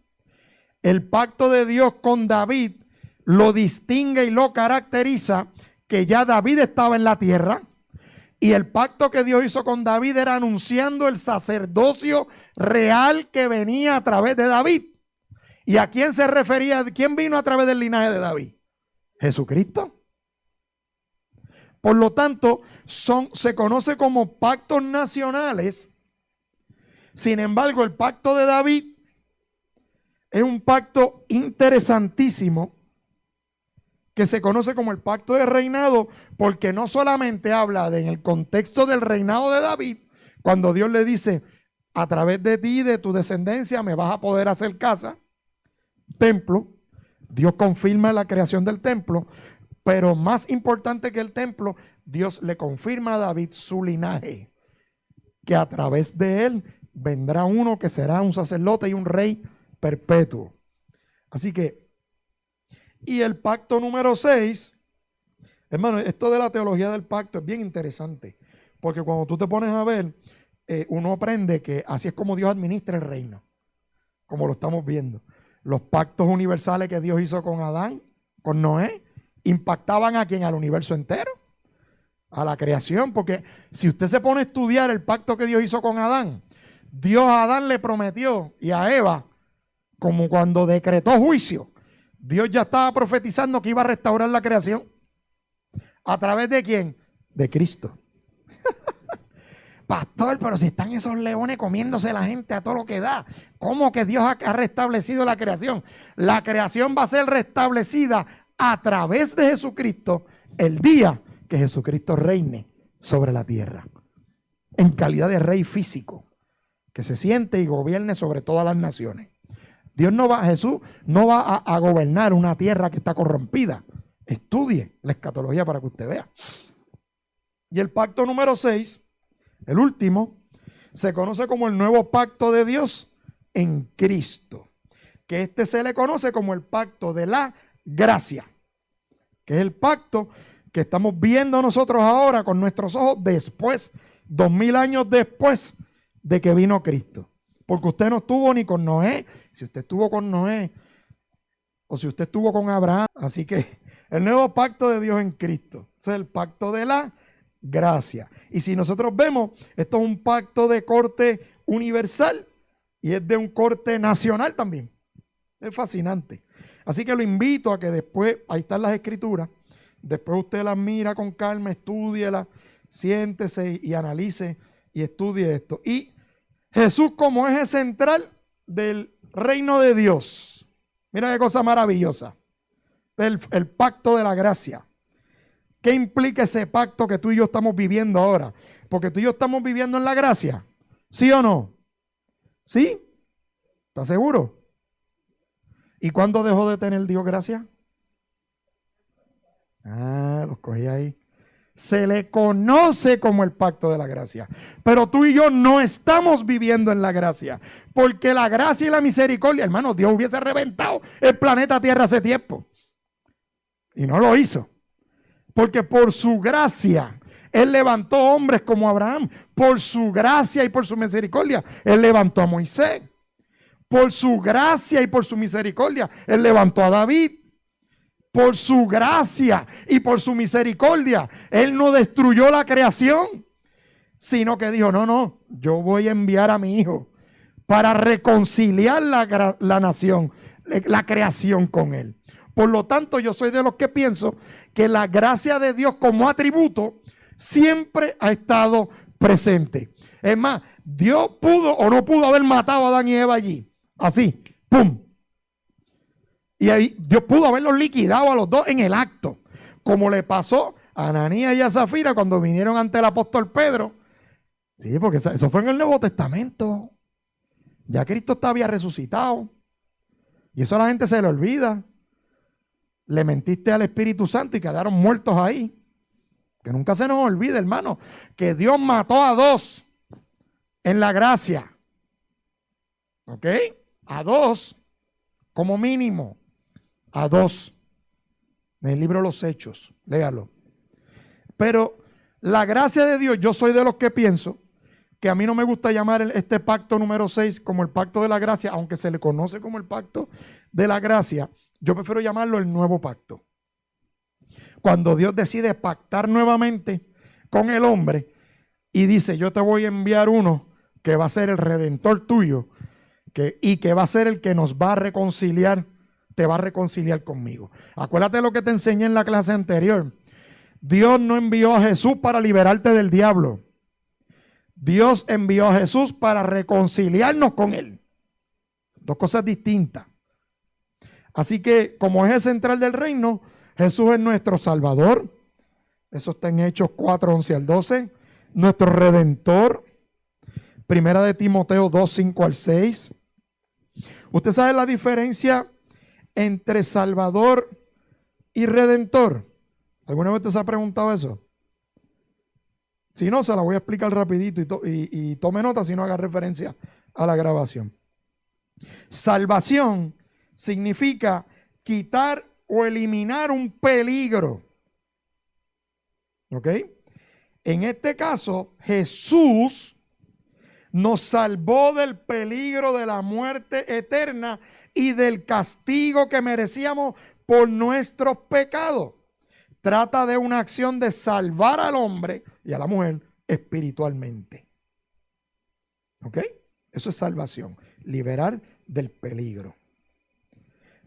El pacto de Dios con David lo distingue y lo caracteriza que ya David estaba en la tierra. Y el pacto que Dios hizo con David era anunciando el sacerdocio real que venía a través de David. ¿Y a quién se refería? ¿Quién vino a través del linaje de David? Jesucristo. Por lo tanto, se conoce como pactos nacionales. Sin embargo, el pacto de David es un pacto interesantísimo que se conoce como el pacto de reinado, porque no solamente habla en el contexto del reinado de David, cuando Dios le dice, a través de ti y de tu descendencia me vas a poder hacer casa, templo. Dios confirma la creación del templo, pero más importante que el templo, Dios le confirma a David su linaje, que a través de él vendrá uno que será un sacerdote y un rey perpetuo. Así que, y el pacto número 6, hermano, esto de la teología del pacto es bien interesante, porque cuando tú te pones a ver, uno aprende que así es como Dios administra el reino, como lo estamos viendo. Los pactos universales que Dios hizo con Adán, con Noé, impactaban a quien, al universo entero. a la creación, porque si usted se pone a estudiar el pacto que Dios hizo con Adán, Dios a Adán le prometió y a Eva, como cuando decretó juicio, Dios ya estaba profetizando que iba a restaurar la creación. ¿A través de quién? De Cristo. Pastor, pero si están esos leones comiéndose la gente a todo lo que da, ¿cómo que Dios ha restablecido la creación? La creación va a ser restablecida a través de Jesucristo el día que Jesucristo reine sobre la tierra, en calidad de rey físico, que se siente y gobierne sobre todas las naciones. Jesús no va a gobernar una tierra que está corrompida. Estudie la escatología para que usted vea. Y el pacto número 6, el último, se conoce como el nuevo pacto de Dios en Cristo, que este se le conoce como el pacto de la gracia, que es el pacto que estamos viendo nosotros ahora con nuestros ojos después, 2000 años después de que vino Cristo. Porque usted no estuvo ni con Noé, si usted estuvo con Noé, o si usted estuvo con Abraham. Así que el nuevo pacto de Dios en Cristo, ese es el pacto de la gracia. Y si nosotros vemos, esto es un pacto de corte universal y es de un corte nacional también. Es fascinante. Así que lo invito a que después, ahí están las escrituras, después usted las mira con calma, estúdielas, siéntese y analice y estudie esto. Y Jesús como eje central del reino de Dios. Mira qué cosa maravillosa. El pacto de la gracia. ¿Qué implica ese pacto que tú y yo estamos viviendo ahora? Porque tú y yo estamos viviendo en la gracia. ¿Sí o no? ¿Sí? ¿Estás seguro? ¿Y cuándo dejó de tener Dios gracia? Los cogí ahí. Se le conoce como el pacto de la gracia. Pero tú y yo no estamos viviendo en la gracia. Porque la gracia y la misericordia, hermano, Dios hubiese reventado el planeta Tierra hace tiempo. Y no lo hizo. Porque por su gracia, Él levantó hombres como Abraham. Por su gracia y por su misericordia, Él levantó a Moisés. Por su gracia y por su misericordia, Él levantó a David. Por su gracia y por su misericordia, Él no destruyó la creación, sino que dijo, no, yo voy a enviar a mi Hijo para reconciliar la nación, la creación con Él. Por lo tanto, yo soy de los que pienso que la gracia de Dios como atributo siempre ha estado presente. Es más, Dios pudo o no pudo haber matado a Adán y Eva allí, así, ¡pum! Y ahí Dios pudo haberlos liquidado a los dos en el acto, como le pasó a Ananías y a Zafira cuando vinieron ante el apóstol Pedro. Sí, porque eso fue en el Nuevo Testamento. Ya Cristo había resucitado. Y eso a la gente se le olvida. Le mentiste al Espíritu Santo y quedaron muertos ahí. Que nunca se nos olvide, hermano, que Dios mató a dos en la gracia. ¿Ok? A dos, como mínimo. A dos. En el libro de los Hechos, léalo. Pero la gracia de Dios, yo soy de los que pienso que a mí no me gusta llamar este pacto número 6 como el pacto de la gracia, aunque se le conoce como el pacto de la gracia. Yo prefiero llamarlo el nuevo pacto. Cuando Dios decide pactar nuevamente con el hombre y dice, yo te voy a enviar uno que va a ser el redentor tuyo y que va a ser el que nos va a reconciliar, te va a reconciliar conmigo. Acuérdate lo que te enseñé en la clase anterior. Dios no envió a Jesús para liberarte del diablo. Dios envió a Jesús para reconciliarnos con Él. Dos cosas distintas. Así que como eje central del reino, Jesús es nuestro Salvador. Eso está en Hechos 4, 11 al 12. Nuestro Redentor. Primera de Timoteo 2, 5 al 6. ¿Usted sabe la diferencia entre Salvador y Redentor? ¿Alguna vez usted se ha preguntado eso? Si no, se la voy a explicar rapidito y tome nota si no haga referencia a la grabación. Salvación significa quitar o eliminar un peligro. ¿Ok? En este caso, Jesús nos salvó del peligro de la muerte eterna y del castigo que merecíamos por nuestros pecados. trata de una acción de salvar al hombre y a la mujer espiritualmente. ¿Ok? Eso es salvación, liberar del peligro.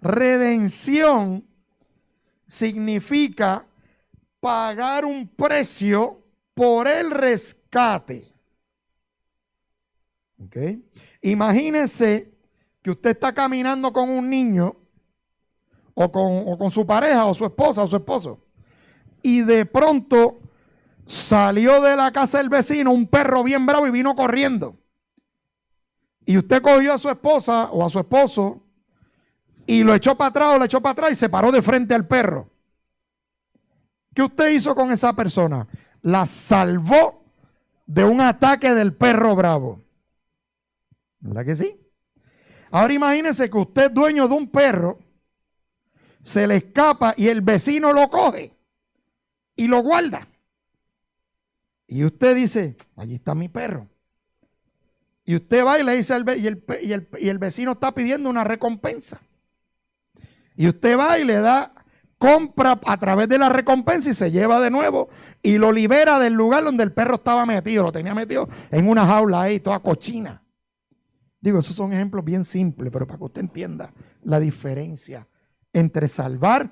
Redención significa pagar un precio por el rescate. ¿Ok? Imagínese que usted está caminando con un niño o con su pareja o su esposa o su esposo y de pronto salió de la casa del vecino un perro bien bravo y vino corriendo. Y usted cogió a su esposa o a su esposo y lo echó para atrás o le echó para atrás y se paró de frente al perro. ¿Qué usted hizo con esa persona? La salvó de un ataque del perro bravo. ¿Verdad que sí? Ahora imagínese que usted es dueño de un perro, se le escapa y el vecino lo coge y lo guarda. Y usted dice, allí está mi perro. Y usted va y le dice y el vecino está pidiendo una recompensa. Y usted va y le da, compra a través de la recompensa y se lleva de nuevo y lo libera del lugar donde el perro estaba metido. Lo tenía metido en una jaula ahí, toda cochina. Digo, esos son ejemplos bien simples, pero para que usted entienda la diferencia entre salvar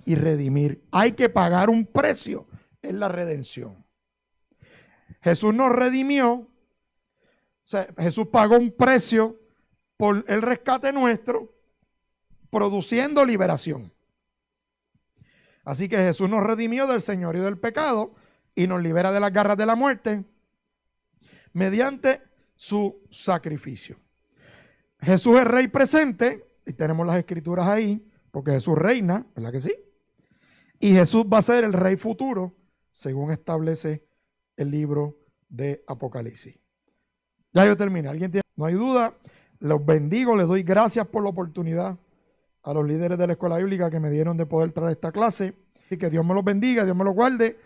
y redimir. Hay que pagar un precio en la redención. Jesús nos redimió, o sea, Jesús pagó un precio por el rescate nuestro, produciendo liberación. Así que Jesús nos redimió del señorío del pecado y nos libera de las garras de la muerte mediante su sacrificio. Jesús es rey presente, y tenemos las escrituras ahí, porque Jesús reina, ¿verdad que sí? Y Jesús va a ser el rey futuro, según establece el libro de Apocalipsis. Ya yo terminé. ¿Alguien tiene? No hay duda. Los bendigo, les doy gracias por la oportunidad a los líderes de la escuela bíblica que me dieron de poder traer esta clase. Y que Dios me los bendiga, Dios me los guarde.